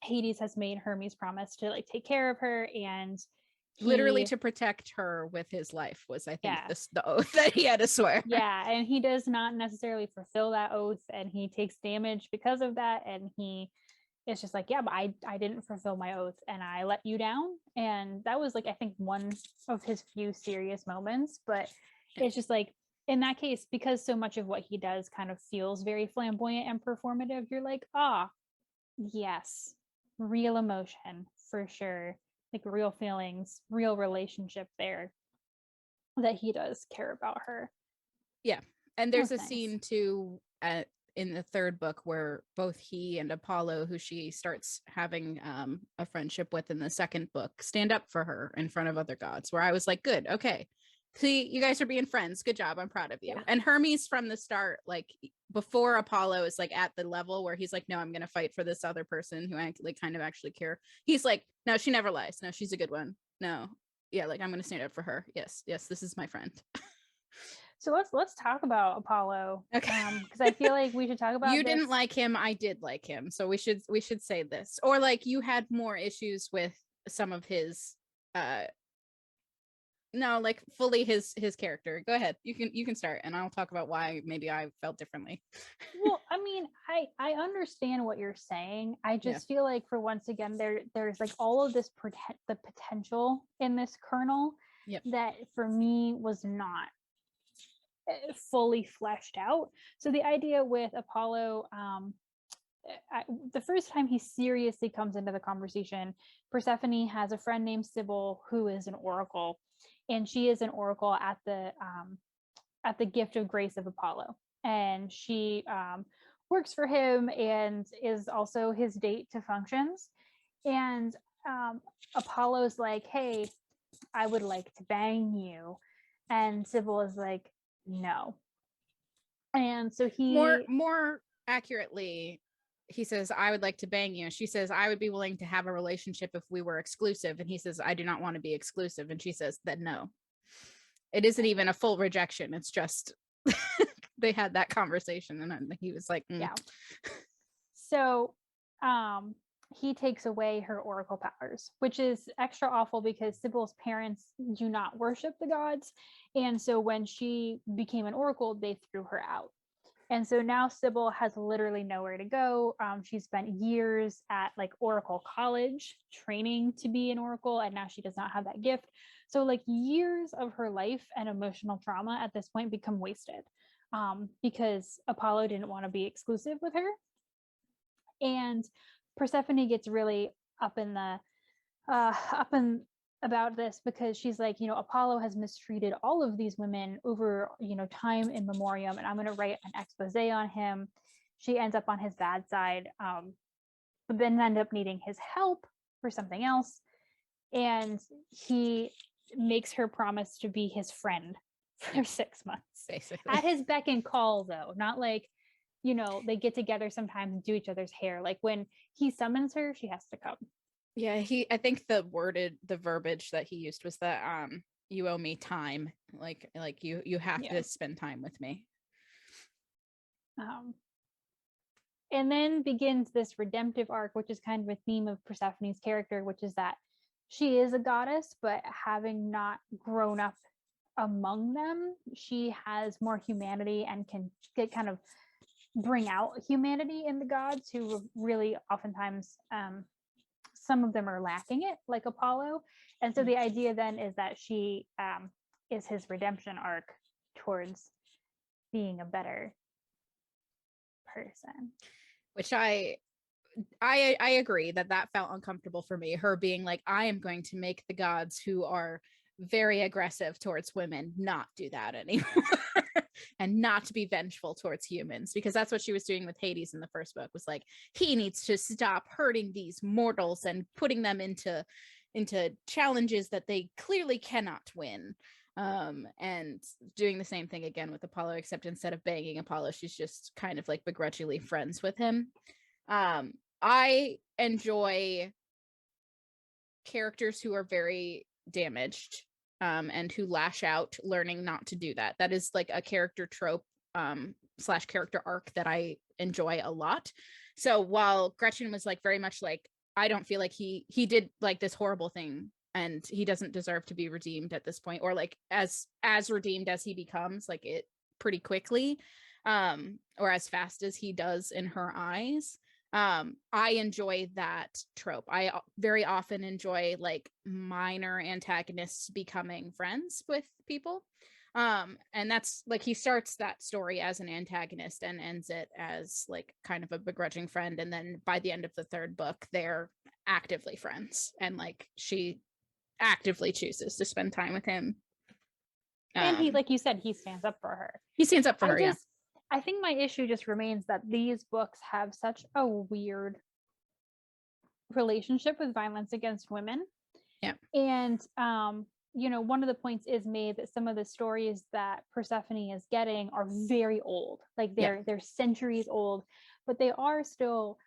Hades has made Hermes promise to like take care of her, and literally to protect her with his life was, I think, Yeah. the oath that he had to swear. Yeah, and he does not necessarily fulfill that oath, and he takes damage because of that, and he is just like, yeah, but I didn't fulfill my oath and I let you down. And that was like, I think, one of his few serious moments. But it's just like, in that case, because so much of what he does kind of feels very flamboyant and performative, you're like, ah, yes, real emotion for sure, like real feelings, real relationship there, that he does care about her. Yeah. And there's That's a nice. scene too in the third book where both he and Apollo, who she starts having a friendship with in the second book, stand up for her in front of other gods, where I was like, good, okay, see, you guys are being friends, good job, I'm proud of you. Yeah. And Hermes from the start, like before Apollo is like at the level where he's like, no, I'm gonna fight for this other person who I like kind of actually care, he's like, no, she never lies, no, she's a good one, no, yeah, like I'm gonna stand up for her, yes, this is my friend. So let's talk about Apollo. Okay. Because I feel like we should talk about You this. didn't like him, I did like him, so we should say this, or like you had more issues with some of his no, like fully his character. Go ahead, you can start and I'll talk about why maybe I felt differently. Well, I mean, I understand what you're saying. I just feel like, for once again, there's like all of this the potential in this kernel that for me was not fully fleshed out. So the idea with Apollo, the first time he seriously comes into the conversation, Persephone has a friend named Sybil who is an oracle, and she is an oracle at the gift of grace of Apollo, and she works for him and is also his date to functions. And Apollo's like, hey, I would like to bang you, and Sybil is like, no. And so he more accurately, he says, I would like to bang you. She says, I would be willing to have a relationship if we were exclusive. And he says, I do not want to be exclusive. And she says, then no. It isn't even a full rejection. It's just they had that conversation and he was like, yeah. So he takes away her oracle powers, which is extra awful because Sybil's parents do not worship the gods. And so when she became an oracle, they threw her out. And so now Sybil has literally nowhere to go. She spent years at like Oracle College training to be an oracle, and now she does not have that gift. So like years of her life and emotional trauma at this point become wasted because Apollo didn't want to be exclusive with her. And Persephone gets really up in about this because she's like, Apollo has mistreated all of these women over, time in memoriam, and I'm going to write an expose on him. She ends up on his bad side, but then end up needing his help for something else. And he makes her promise to be his friend for 6 months. Basically. At his beck and call, though, not like, they get together sometimes and do each other's hair. Like when he summons her, she has to come. Yeah, I think the verbiage that he used was that you owe me time, like you have to spend time with me. And then begins this redemptive arc, which is kind of a theme of Persephone's character, which is that she is a goddess, but having not grown up among them, she has more humanity and can kind of bring out humanity in the gods, who really oftentimes some of them are lacking it, like Apollo. And so the idea then is that she is his redemption arc towards being a better person. Which I agree that felt uncomfortable for me, her being like, I am going to make the gods who are very aggressive towards women not do that anymore. And not to be vengeful towards humans, because that's what she was doing with Hades in the first book, was like, he needs to stop hurting these mortals and putting them into challenges that they clearly cannot win. And doing the same thing again with Apollo, except instead of banging Apollo, she's just kind of like begrudgingly friends with him. I enjoy characters who are very damaged, and who lash out, learning not to do that. That is like a character trope / character arc that I enjoy a lot. So while Gretchen was like very much like, I don't feel like he did like this horrible thing and he doesn't deserve to be redeemed at this point, or like as redeemed as he becomes, like it pretty quickly, or as fast as he does in her eyes. I enjoy that trope. I very often enjoy like minor antagonists becoming friends with people. And that's like, he starts that story as an antagonist and ends it as like kind of a begrudging friend, and then by the end of the third book they're actively friends, and like she actively chooses to spend time with him. And he, like you said, he stands up for her. He stands up for her. Yeah. I think my issue just remains that these books have such a weird relationship with violence against women. Yeah. And you know, one of the points is made that some of the stories that Persephone is getting are very old, like they're centuries old, but they are still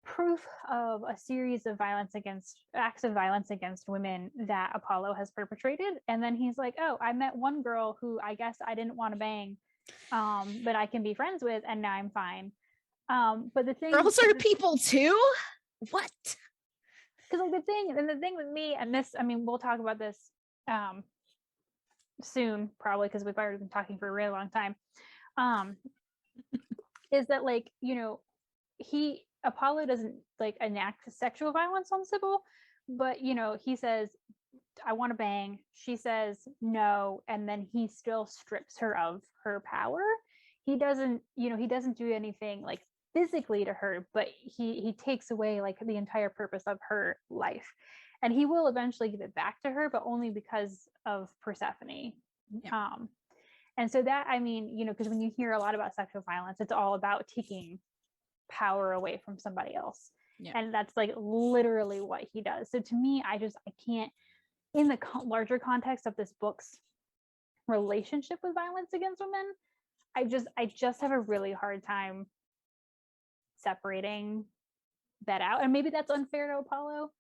proof of a series of acts of violence against women that Apollo has perpetrated. And then he's like, oh, I met one girl who I guess I didn't want to bang, but I can be friends with, and now I'm fine. But the thing, girls are people too. What? Because like the thing with me, and this, I mean, we'll talk about this soon, probably, because we've already been talking for a really long time. Is that, like, you know, Apollo doesn't like enact sexual violence on Sybil, but you know, he says, I want to bang. She says no, and then he still strips her of her power. He doesn't do anything like physically to her, but he takes away like the entire purpose of her life. And he will eventually give it back to her, but only because of Persephone. Yeah. And so that, I mean, you know, because when you hear a lot about sexual violence, it's all about taking power away from somebody else. Yeah. And that's like literally what he does. So to me, I can't, in the larger context of this book's relationship with violence against women, I just have a really hard time separating that out. And maybe that's unfair to Apollo,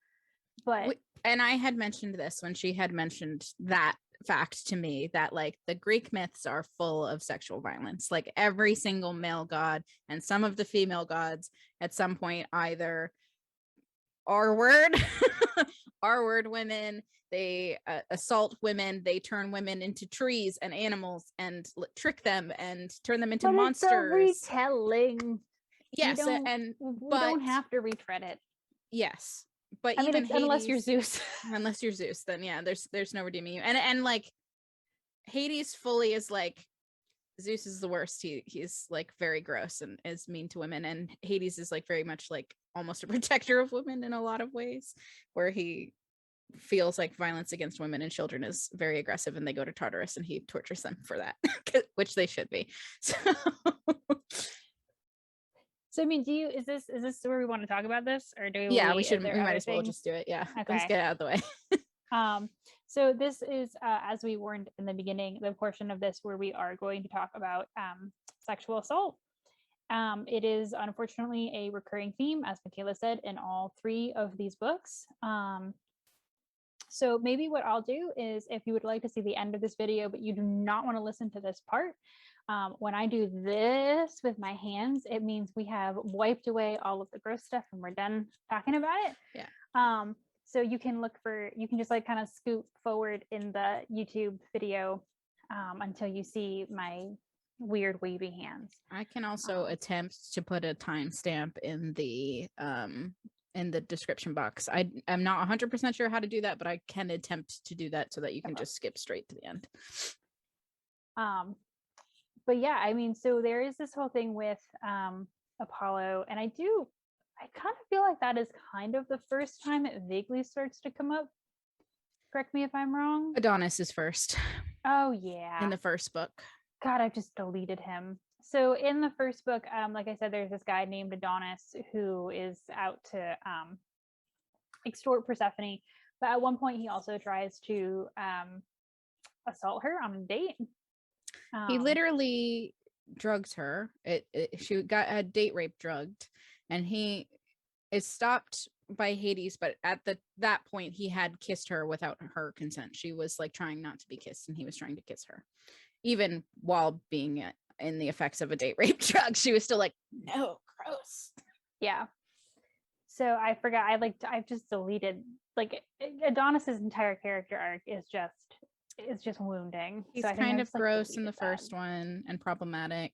but... And I had mentioned this when she had mentioned that fact to me, that like the Greek myths are full of sexual violence. Like every single male god and some of the female gods at some point either R-word R-word women, they assault women, they turn women into trees and animals and trick them and turn them into monsters. It's a retelling. Yes, we don't have to retread it. Yes, but I even mean, Hades, unless you're Zeus. Unless you're Zeus, then yeah, there's no redeeming you. And like Hades fully is like, Zeus is the worst. He's like very gross and is mean to women, and Hades is like very much like almost a protector of women in a lot of ways, where he feels like violence against women and children is very aggressive, and they go to Tartarus and he tortures them for that, which they should be. So I mean, is this where we want to talk about this, or do we? Yeah, we might as well just do it. Yeah, okay. Let's get it out of the way. So this is, as we warned in the beginning, the portion of this where we are going to talk about sexual assault. It is unfortunately a recurring theme, as Michaela said, in all 3 of these books. So maybe what I'll do is, if you would like to see the end of this video, but you do not want to listen to this part, when I do this with my hands, it means we have wiped away all of the gross stuff and we're done talking about it. Yeah. So you can just like kind of scoot forward in the YouTube video until you see my weird wavy hands. I can also attempt to put a timestamp in the in the description box. I'm not 100% sure how to do that, but I can attempt to do that so that you can just skip straight to the end. But yeah, I mean, so there is this whole thing with Apollo, and I kind of feel like that is kind of the first time it vaguely starts to come up. Correct me if I'm wrong. Adonis is first. Oh yeah. In the first book. God, I've just deleted him. So in the first book, like I said, there's this guy named Adonis who is out to extort Persephone, but at one point he also tries to assault her on a date. He literally drugs her. She got a date rape drugged, and he is stopped by Hades, but at that point he had kissed her without her consent. She was like trying not to be kissed, and he was trying to kiss her, even while being in the effects of a date rape drug. She was still like, no, gross. Yeah. So I forgot. I've just deleted, like, Adonis's entire character arc is just wounding. He's so I think kind I of just, like, gross in the deleted that. first one and problematic.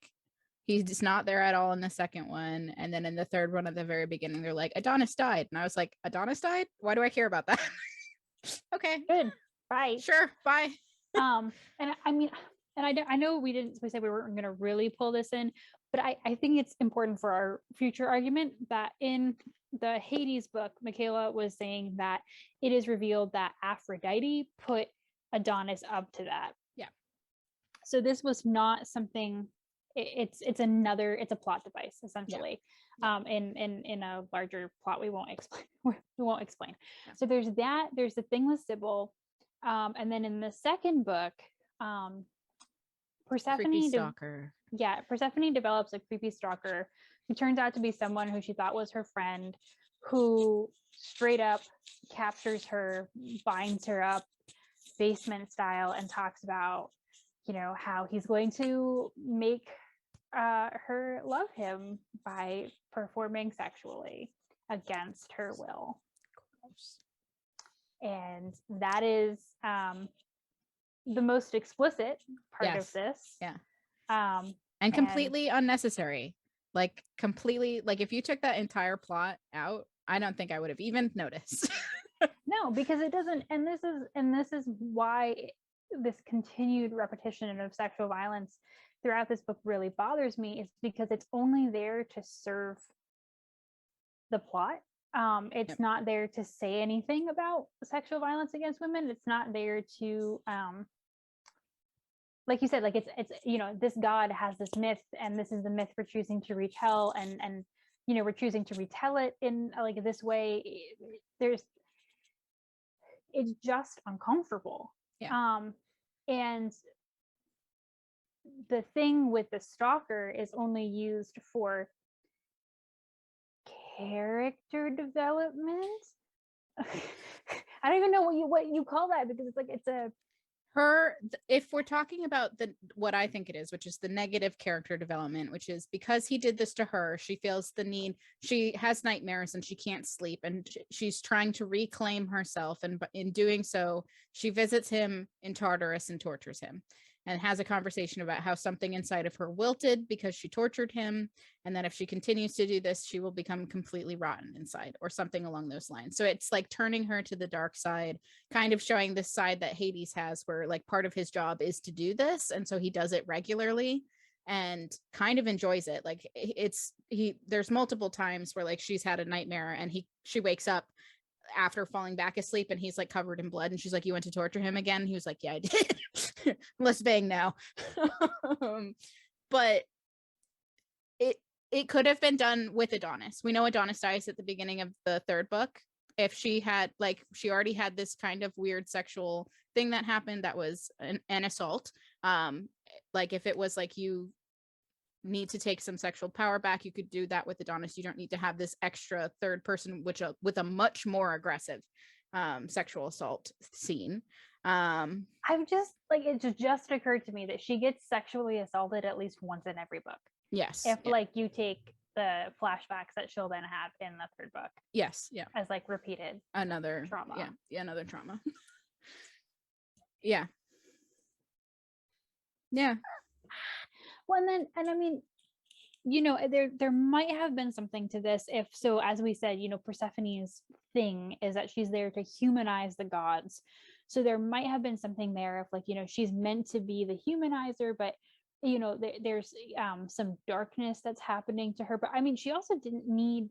He's just not there at all in the second one. And then in the third one at the very beginning, they're like, Adonis died. And I was like, Adonis died? Why do I care about that? Okay. Good. Bye. Sure. Bye. And I mean, and I know we said we weren't going to really pull this in, but I think it's important for our future argument that in the Hades book, Michaela was saying that it is revealed that Aphrodite put Adonis up to that. Yeah. So this was not something. It's a plot device essentially. Yeah. In a larger plot we won't explain. Yeah. So there's the thing with Sybil, and then in the second book, Persephone develops a creepy stalker who turns out to be someone who she thought was her friend, who straight up captures her, binds her up basement style, and talks about, how he's going to make her love him by performing sexually against her will. And that is the most explicit part of this. Yeah. And completely unnecessary. Like, completely, like, if you took that entire plot out, I don't think I would have even noticed. No, because it doesn't, and this is why this continued repetition of sexual violence throughout this book really bothers me, is because it's only there to serve the plot. It's not there to say anything about sexual violence against women. It's not there to like you said, like it's this god has this myth, and this is the myth we're choosing to retell, and we're choosing to retell it in like this way. It's just uncomfortable. Yeah. And the thing with the stalker is only used for character development. I don't even know what you call that, because it's like if we're talking about what I think it is, which is the negative character development, which is because he did this to her, she feels the need, she has nightmares and she can't sleep, and she's trying to reclaim herself, and in doing so she visits him in Tartarus and tortures him, and has a conversation about how something inside of her wilted because she tortured him, and that if she continues to do this, she will become completely rotten inside, or something along those lines. So it's like turning her to the dark side, kind of showing this side that Hades has, where like part of his job is to do this, and so he does it regularly and kind of enjoys it. Like there's multiple times where like she's had a nightmare, and she wakes up after falling back asleep, and he's like covered in blood, and she's like, you went to torture him again? He was like, yeah, I did. Let's bang now. But it could have been done with Adonis. We know Adonis dies at the beginning of the third book. If she had, like, she already had this kind of weird sexual thing that happened that was an assault. Like, if it was like, you need to take some sexual power back, you could do that with Adonis. You don't need to have this extra third person with a much more aggressive sexual assault scene. I've just like, it just occurred to me that she gets sexually assaulted at least once in every book. Yes. If like you take the flashbacks that she'll then have in the third book. Yes. Yeah. As like repeated another trauma. Yeah, another trauma. Yeah. Yeah. Well, and I mean, there might have been something to this, if so, as we said, Persephone's thing is that she's there to humanize the gods. So there might have been something there of like, she's meant to be the humanizer, but there's some darkness that's happening to her. But I mean, she also didn't need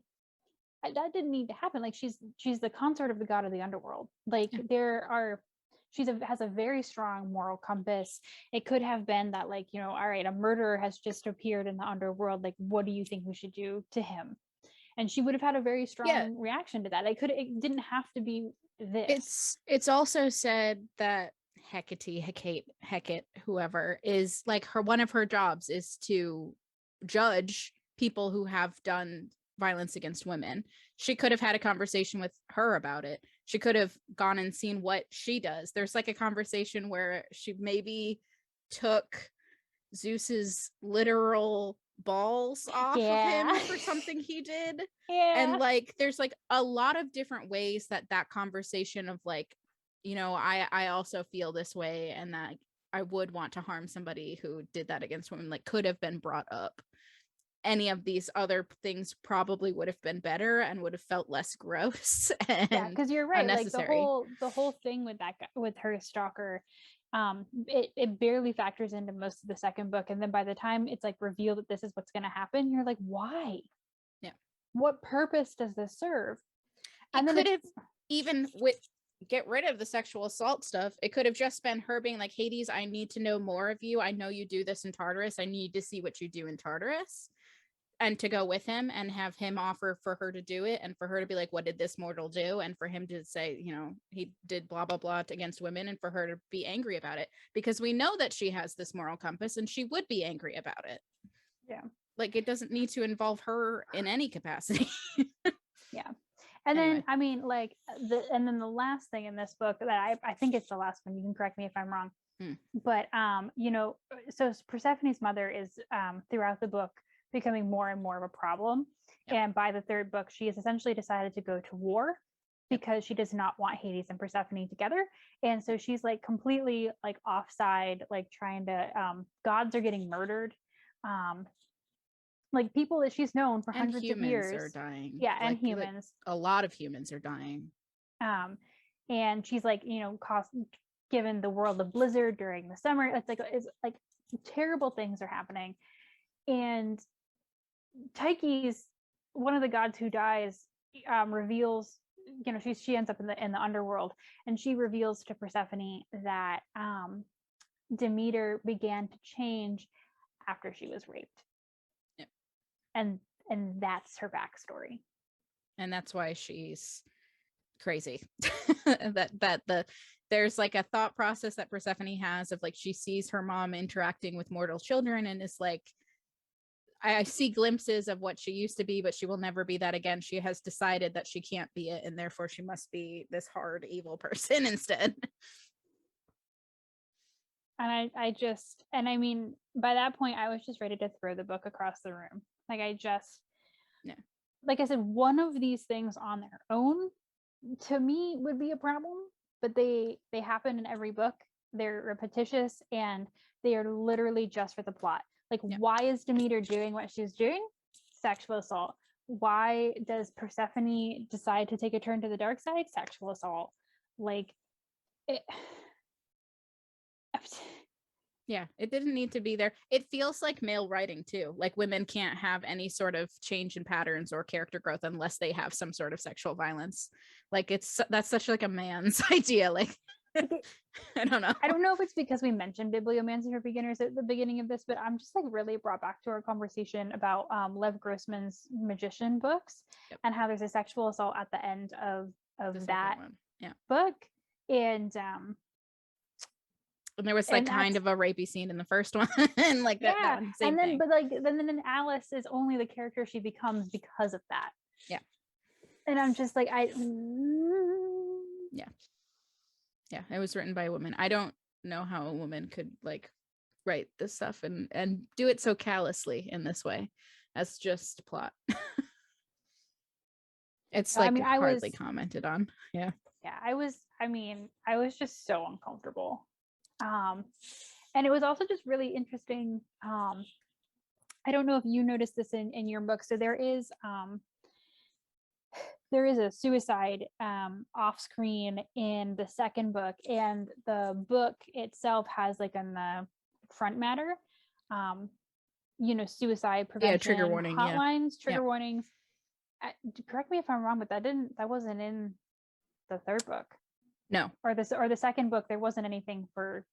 to happen. Like, she's the consort of the god of the underworld. Like, has a very strong moral compass. It could have been that, like, all right, a murderer has just appeared in the underworld, like, what do you think we should do to him? And she would have had a very strong reaction to that. It didn't have to be this. It's also said that Hecate, whoever, is like, one of her jobs is to judge people who have done violence against women. She could have had a conversation with her about it. She could have gone and seen what she does. There's like a conversation where she maybe took Zeus's literal balls off of him for something he did. And like, there's like a lot of different ways that conversation of like, I also feel this way, and that I would want to harm somebody who did that against women, like, could have been brought up. Any of these other things probably would have been better and would have felt less gross and because you're right, like the whole thing with that guy, with her stalker, it barely factors into most of the second book, and then by the time it's like revealed that this is what's going to happen, you're like, why? What purpose does this serve? And then could have even get rid of the sexual assault stuff. It could have just been her being like, Hades, I need to know more of you. I know you do this in Tartarus. I need to see what you do in Tartarus. And to go with him and have him offer for her to do it, and for her to be like, what did this mortal do? And for him to say, he did blah, blah, blah against women, and for her to be angry about it, because we know that she has this moral compass and she would be angry about it. Yeah. Like, it doesn't need to involve her in any capacity. Yeah. And anyway. Then, I mean, like, and then the last thing in this book that I think it's the last one, you can correct me if I'm wrong, but, so Persephone's mother is, throughout the book, becoming more and more of a problem. And by the third book, she has essentially decided to go to war because she does not want Hades and Persephone together. And so she's like completely like offside, like trying to, gods are getting murdered. Like, people that she's known for hundreds of years are dying. Yeah, like, and humans. A lot of humans are dying. And she's like, given the world a blizzard during the summer. It's like terrible things are happening. And Tyche's, one of the gods who dies, reveals, she ends up in the underworld, and she reveals to Persephone that Demeter began to change after she was raped. Yep. And that's her backstory. And that's why she's crazy. There's like a thought process that Persephone has of like, she sees her mom interacting with mortal children and is like, I see glimpses of what she used to be, but she will never be that again. She has decided that she can't be it, and therefore she must be this hard, evil person instead. And I mean, by that point, I was just ready to throw the book across the room. Like, like I said, one of these things on their own, to me, would be a problem, but they happen in every book. They're repetitious, and they are literally just for the plot. Like, why is Demeter doing what she's doing? Sexual assault. Why does Persephone decide to take a turn to the dark side? Sexual assault. Like, it didn't need to be there. It feels like male writing too. Like, women can't have any sort of change in patterns or character growth unless they have some sort of sexual violence. Like, that's such like a man's idea. Like, I don't know. I don't know if it's because we mentioned bibliomancy for beginners at the beginning of this, but I'm just like really brought back to our conversation about Lev Grossman's magician books and how there's a sexual assault at the end of that book. And there was like kind of a rapey scene in the first one. And like that one, same thing. But like then Alice is only the character she becomes because of that. Yeah. And I'm just like, Yeah, it was written by a woman. I don't know how a woman could like write this stuff and do it so callously in this way as just plot. It's like, I mean, hardly commented on. Yeah, I was just so uncomfortable. And it was also just really interesting. I don't know if you noticed this in your book. So there is a suicide off screen in the second book, and the book itself has like on the front matter, suicide prevention trigger warning, hotlines, trigger warnings. Correct me if I'm wrong, but that wasn't in the third book. No. Or the second book, there wasn't anything for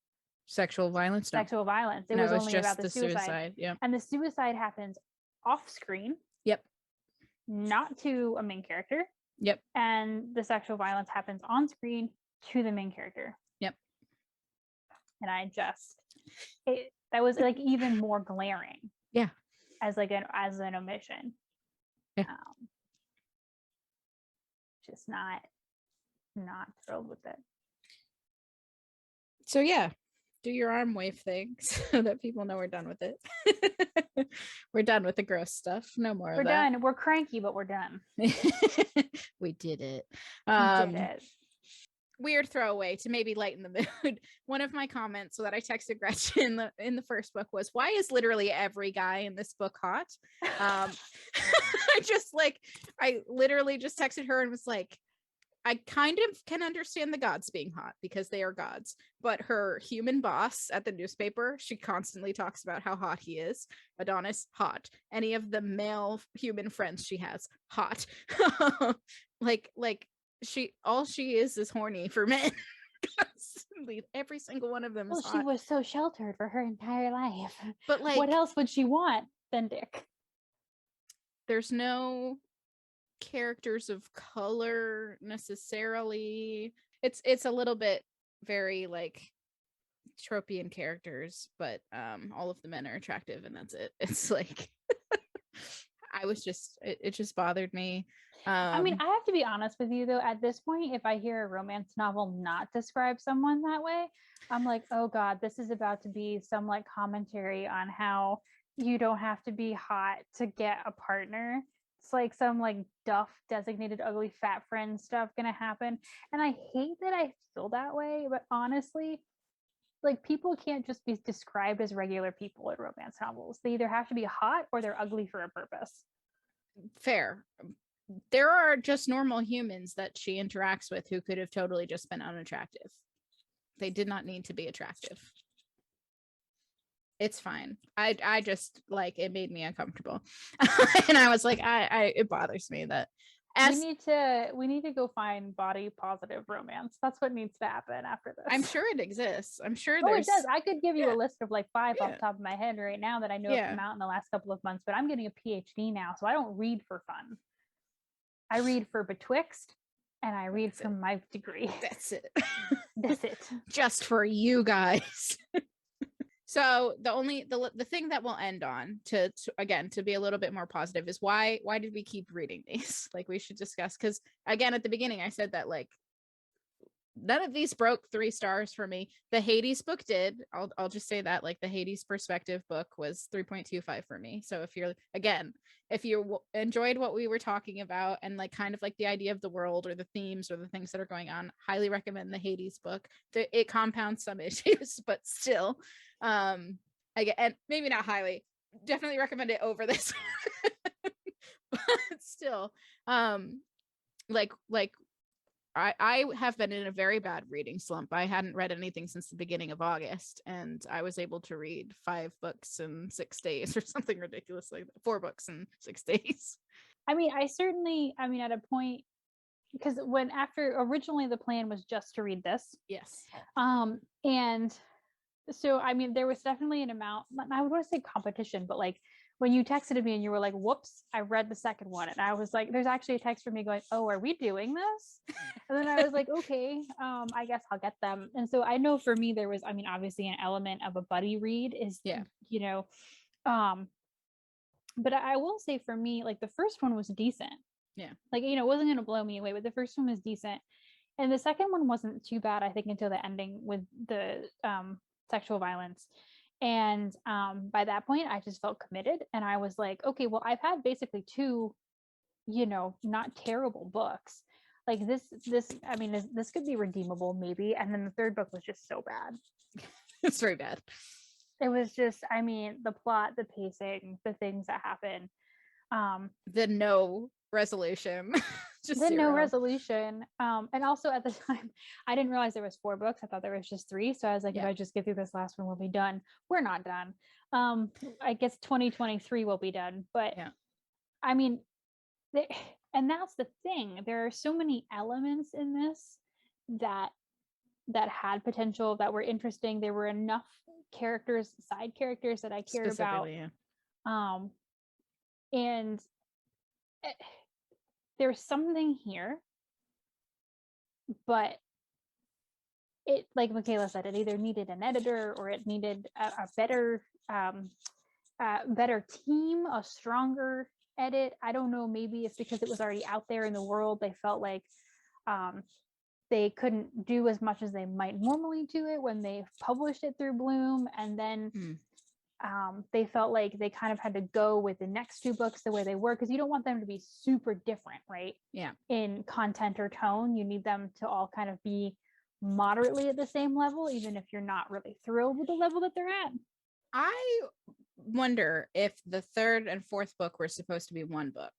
sexual violence. It was only just about the suicide. Yeah. And the suicide happens off screen. Yep. Not to a main character. Yep. And the sexual violence happens on screen to the main character. Yep. And that was like even more glaring. Yeah. As an omission. Yeah. Just not thrilled with it. So yeah, do your arm wave thing so that people know we're done with it. We're done with the gross stuff. No more of that. We're done. We're cranky, but we're done. We did it. We did it. Weird throwaway to maybe lighten the mood. One of my comments that I texted Gretchen in the first book was, why is literally every guy in this book hot? I literally just texted her and was like, I kind of can understand the gods being hot because they are gods, but her human boss at the newspaper, she constantly talks about how hot he is. Adonis, hot. Any of the male human friends she has, hot. All she is horny for men. Constantly, every single one of them is hot. She was so sheltered for her entire life. But like, what else would she want than dick? There's no characters of color necessarily. It's a little bit very like tropian characters, but all of the men are attractive and that's it. It's like it just bothered me. I mean, I have to be honest with you though, at this point, if I hear a romance novel not describe someone that way, I'm like, oh god, this is about to be some like commentary on how you don't have to be hot to get a partner. It's like some like Duff designated ugly fat friend stuff gonna happen. And I hate that I feel that way, but honestly, like people can't just be described as regular people in romance novels. They either have to be hot or they're ugly for a purpose. Fair. There are just normal humans that she interacts with who could have totally just been unattractive. They did not need to be attractive. It's fine. I just like, it made me uncomfortable. And I was like, it bothers me that we need to go find body positive romance. That's what needs to happen after this. I'm sure it exists. I'm sure it does. I could give you a list of like 5 off the top of my head right now that I know have come out in the last couple of months, but I'm getting a PhD now, so I don't read for fun. I read for Betwixt and I read for my degree. That's it. That's it. Just for you guys. So the thing that we'll end on to be a little bit more positive is why did we keep reading these? Like, we should discuss, because again, at the beginning I said that like none of these broke 3 stars for me. The Hades book did. I'll just say that, like, the Hades perspective book was 3.25 for me. So if you enjoyed what we were talking about and like kind of like the idea of the world or the themes or the things that are going on, highly recommend the Hades book. It compounds some issues, but still, and maybe not highly, definitely recommend it over this. But still, I have been in a very bad reading slump. I hadn't read anything since the beginning of August, and I was able to read 5 books in 6 days or something ridiculous like that. 4 books in 6 days. I mean, at a point, because originally the plan was just to read this. Yes. And so, I mean, there was definitely an amount, I would want to say competition, but like, when you texted me and you were like, whoops, I read the second one. And I was like, there's actually a text from me going, oh, are we doing this? And then I was like, okay, I guess I'll get them. And so I know for me, there was, I mean, obviously an element of a buddy read is, but I will say for me, like the first one was decent. Yeah. Like, it wasn't going to blow me away, but the first one was decent. And the second one wasn't too bad, I think, until the ending with the sexual violence. And by that point, I just felt committed. And I was like, okay, well, I've had basically 2, not terrible books. Like this could be redeemable maybe. And then the third book was just so bad. It's very bad. It was just, I mean, the plot, the pacing, the things that happen. The no resolution. Just The no zero. resolution. And also at the time, I didn't realize there was 4 books. I thought there was just 3. So I was like, if I just get through this last one, we'll be done. We're not done. I guess 2023 will be done. But I mean, and that's the thing. There are so many elements in this that had potential, that were interesting. There were enough characters, side characters, that I cared about. And there's something here, but it, like Michaela said, it either needed an editor or it needed a better better team, a stronger edit. I don't know, maybe it's because it was already out there in the world. They felt like they couldn't do as much as they might normally do it when they published it through Bloom, and then they felt like they kind of had to go with the next 2 books the way they were, because you don't want them to be super different, right? In content or tone. You need them to all kind of be moderately at the same level, even if you're not really thrilled with the level that they're at. I wonder if the 3rd and 4th book were supposed to be one book,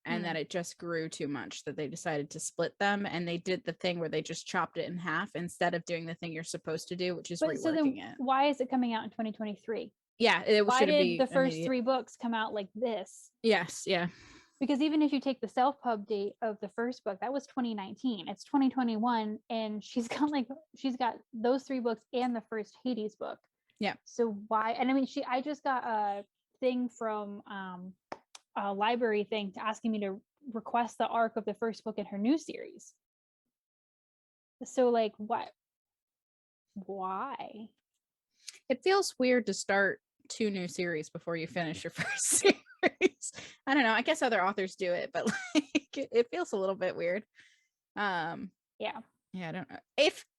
and that it just grew too much, that they decided to split them, and they did the thing where they just chopped it in half instead of doing the thing you're supposed to do, which is reworking it. Why is it coming out in 2023? Why did the first 3 books come out like this? Because even if you take the self-pub date of the first book, that was 2019. It's 2021, and she's got those 3 books and the first Hades book. So why? And I mean, I just got a thing from a library thing asking me to request the arc of the first book in her new series. So like, what? Why? It feels weird to start 2 new series before you finish your first series. I don't know. I guess other authors do it, but like it feels a little bit weird. I don't know.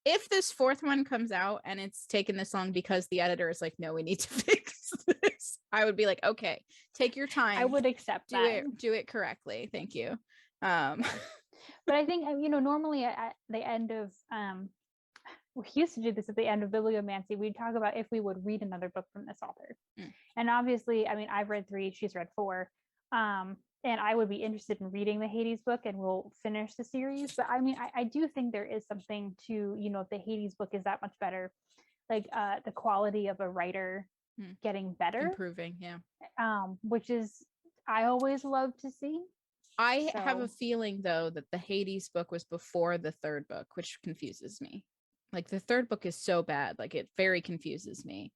If this 4th one comes out and it's taken this long because the editor is like, no, we need to fix this, I would be like, okay, take your time. I would accept that. Do it correctly. Thank you. But I think, normally at the end of we used to do this at the end of bibliomancy. We'd talk about if we would read another book from this author. And obviously, I mean, I've read 3, she's read 4. And I would be interested in reading the Hades book, and we'll finish the series. But I mean, I do think there is something to, if the Hades book is that much better, like the quality of a writer getting better, improving, which is, I always love to see. I have a feeling though that the Hades book was before the 3rd book, which confuses me. Like the 3rd book is so bad, like it very confuses me,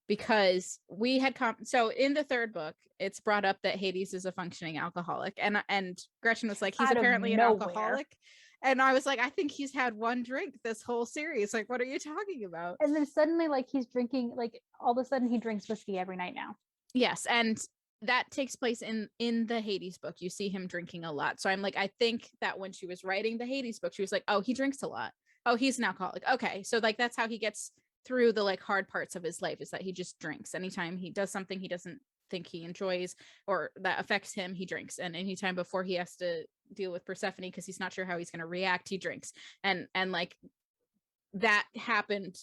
because we had so in the 3rd book it's brought up that Hades is a functioning alcoholic, and Gretchen was like, he's apparently an alcoholic, and I was like, I think he's had 1 drink this whole series, like what are you talking about? And then suddenly, like, he's drinking, like all of a sudden he drinks whiskey every night now. Yes, and that takes place in the Hades book. You see him drinking a lot, so I'm like, I think that when she was writing the Hades book, she was like, oh, he drinks a lot, oh, he's an alcoholic, okay, so like that's how he gets through the like hard parts of his life, is that he just drinks. Anytime he does something he doesn't think he enjoys or that affects him, he drinks. And anytime before he has to deal with Persephone because he's not sure how he's going to react, he drinks. And like that happened,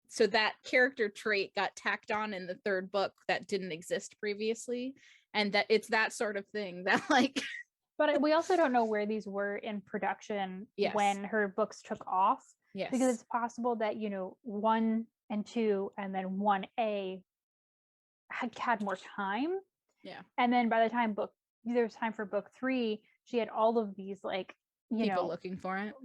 so that character trait got tacked on in the 3rd book that didn't exist previously, and that it's that sort of thing that like but we also don't know where these were in production when her books took off. Because it's possible that 1 and 2 and then 1A had more time. And then by the time there's time for book 3, she had all of these like people looking for it.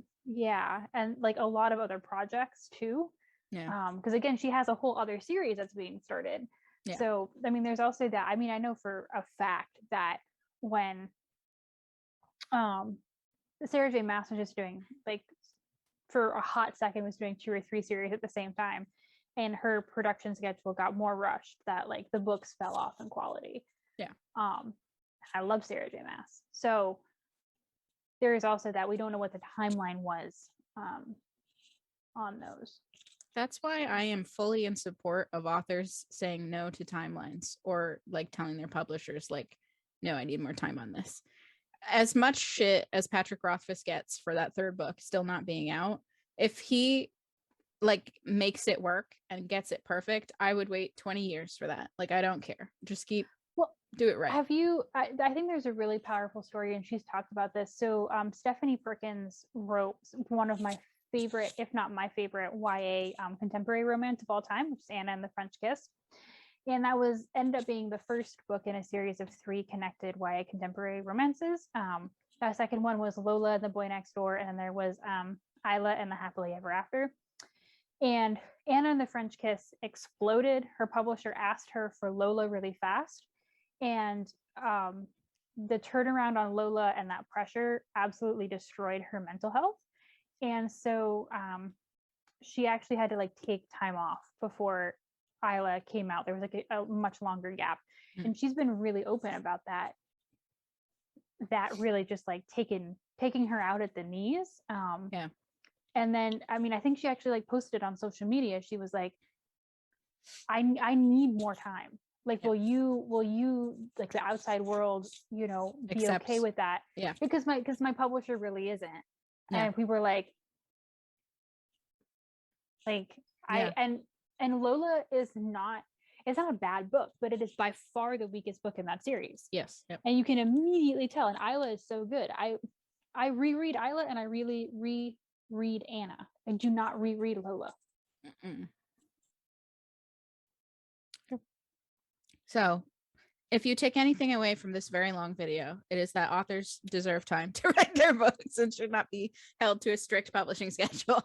And like a lot of other projects too. Because again, she has a whole other series that's being started. So I mean, there's also that. I mean, I know for a fact that when Sarah J. Maas was just doing, like, for a hot second was doing 2 or 3 series at the same time, and her production schedule got more rushed, that like the books fell off in quality. I love Sarah J. Maas, so there is also that we don't know what the timeline was on those. That's why I am fully in support of authors saying no to timelines, or like telling their publishers like, no, I need more time on this. As much shit as Patrick Rothfuss gets for that 3rd book still not being out, if he like makes it work and gets it perfect, I would wait 20 years for that. Like, I don't care. Just do it right. Have you, I think there's a really powerful story, and she's talked about this. So Stephanie Perkins wrote one of my favorite, if not my favorite, YA contemporary romance of all time, which is Anna and the French Kiss. And that ended up being the first book in a series of 3 connected YA contemporary romances. The second one was Lola and the Boy Next Door, and then there was Isla and the Happily Ever After. And Anna and the French Kiss exploded. Her publisher asked her for Lola really fast. And the turnaround on Lola and that pressure absolutely destroyed her mental health. And so she actually had to like take time off before Isla came out. There was like a much longer gap. And she's been really open about that. That really just like taking her out at the knees. Yeah. And then, I mean, I think she actually like posted on social media. She was like, I need more time. Like, yeah. will you like the outside world, you know, be okay with that? Yeah. Because my publisher really isn't. Yeah. And we were like yeah. and Lola is not, it's not a bad book, but it is by far the weakest book in that series. Yes. Yep. And you can immediately tell. And Isla is so good. I reread Isla and I really reread Anna. I do not reread Lola. Mm-mm. So if you take anything away from this very long video, it is that authors deserve time to write their books and should not be held to a strict publishing schedule.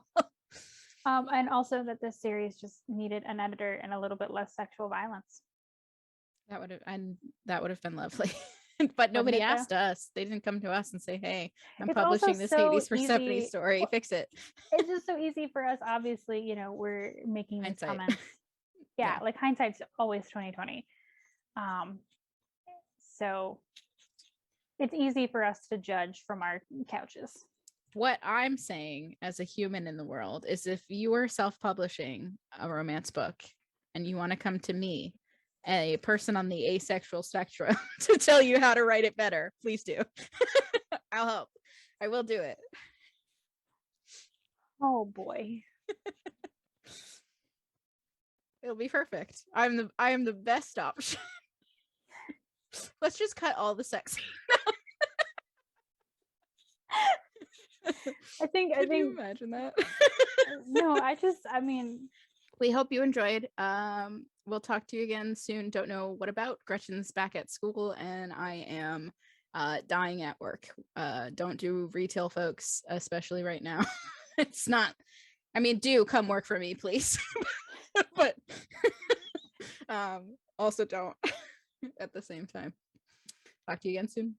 And also that this series just needed an editor and a little bit less sexual violence. That would have been lovely. But nobody asked us. They didn't come to us and say, hey, I'm publishing this Hades Persephone story. Fix it. It's just so easy for us. Obviously, you know, we're making these comments. Yeah, like hindsight's always 2020. So it's easy for us to judge from our couches. What I'm saying as a human in the world is, if you are self-publishing a romance book and you want to come to me, a person on the asexual spectrum, to tell you how to write it better, please do. I'll help. I will do it. Oh boy. It'll be perfect. I am the best option. Let's just cut all the sex. Can you imagine that? No, I mean, we hope you enjoyed. We'll talk to you again soon. Don't know what about. Gretchen's back at school and I am dying at work. Don't do retail, folks, especially right now. It's not, I mean, do come work for me, please. But also don't at the same time. Talk to you again soon.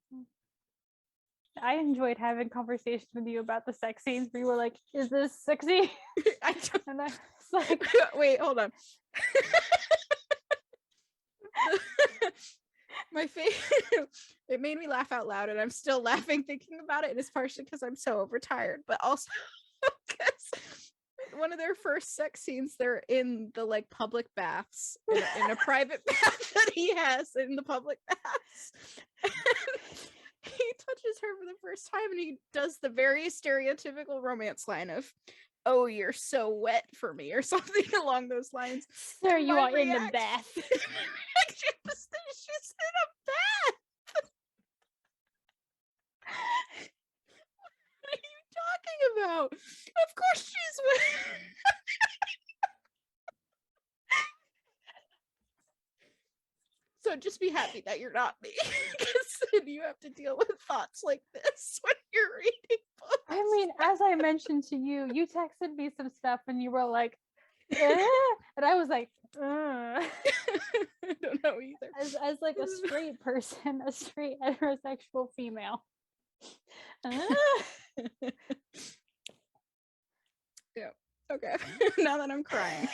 I enjoyed having conversations with you about the sex scenes where you were like, is this sexy? And I was like, wait, hold on. My face, it made me laugh out loud, and I'm still laughing thinking about it. And it's partially because I'm so overtired, but also because one of their first sex scenes, they're in the like public baths, in a private bath that he has in the public baths. He touches her for the first time and he does the very stereotypical romance line of, oh, you're so wet for me, or something along those lines. Sir, you are in the bath. She's in a bath. What are you talking about? Of course she's wet. So just be happy that you're not me, because then you have to deal with thoughts like this when you're reading books. I mean, as I mentioned to you, you texted me some stuff and you were like, eh? And I was like, I don't know either. As like a straight person, a straight heterosexual female. Yeah. Okay. Now that I'm crying.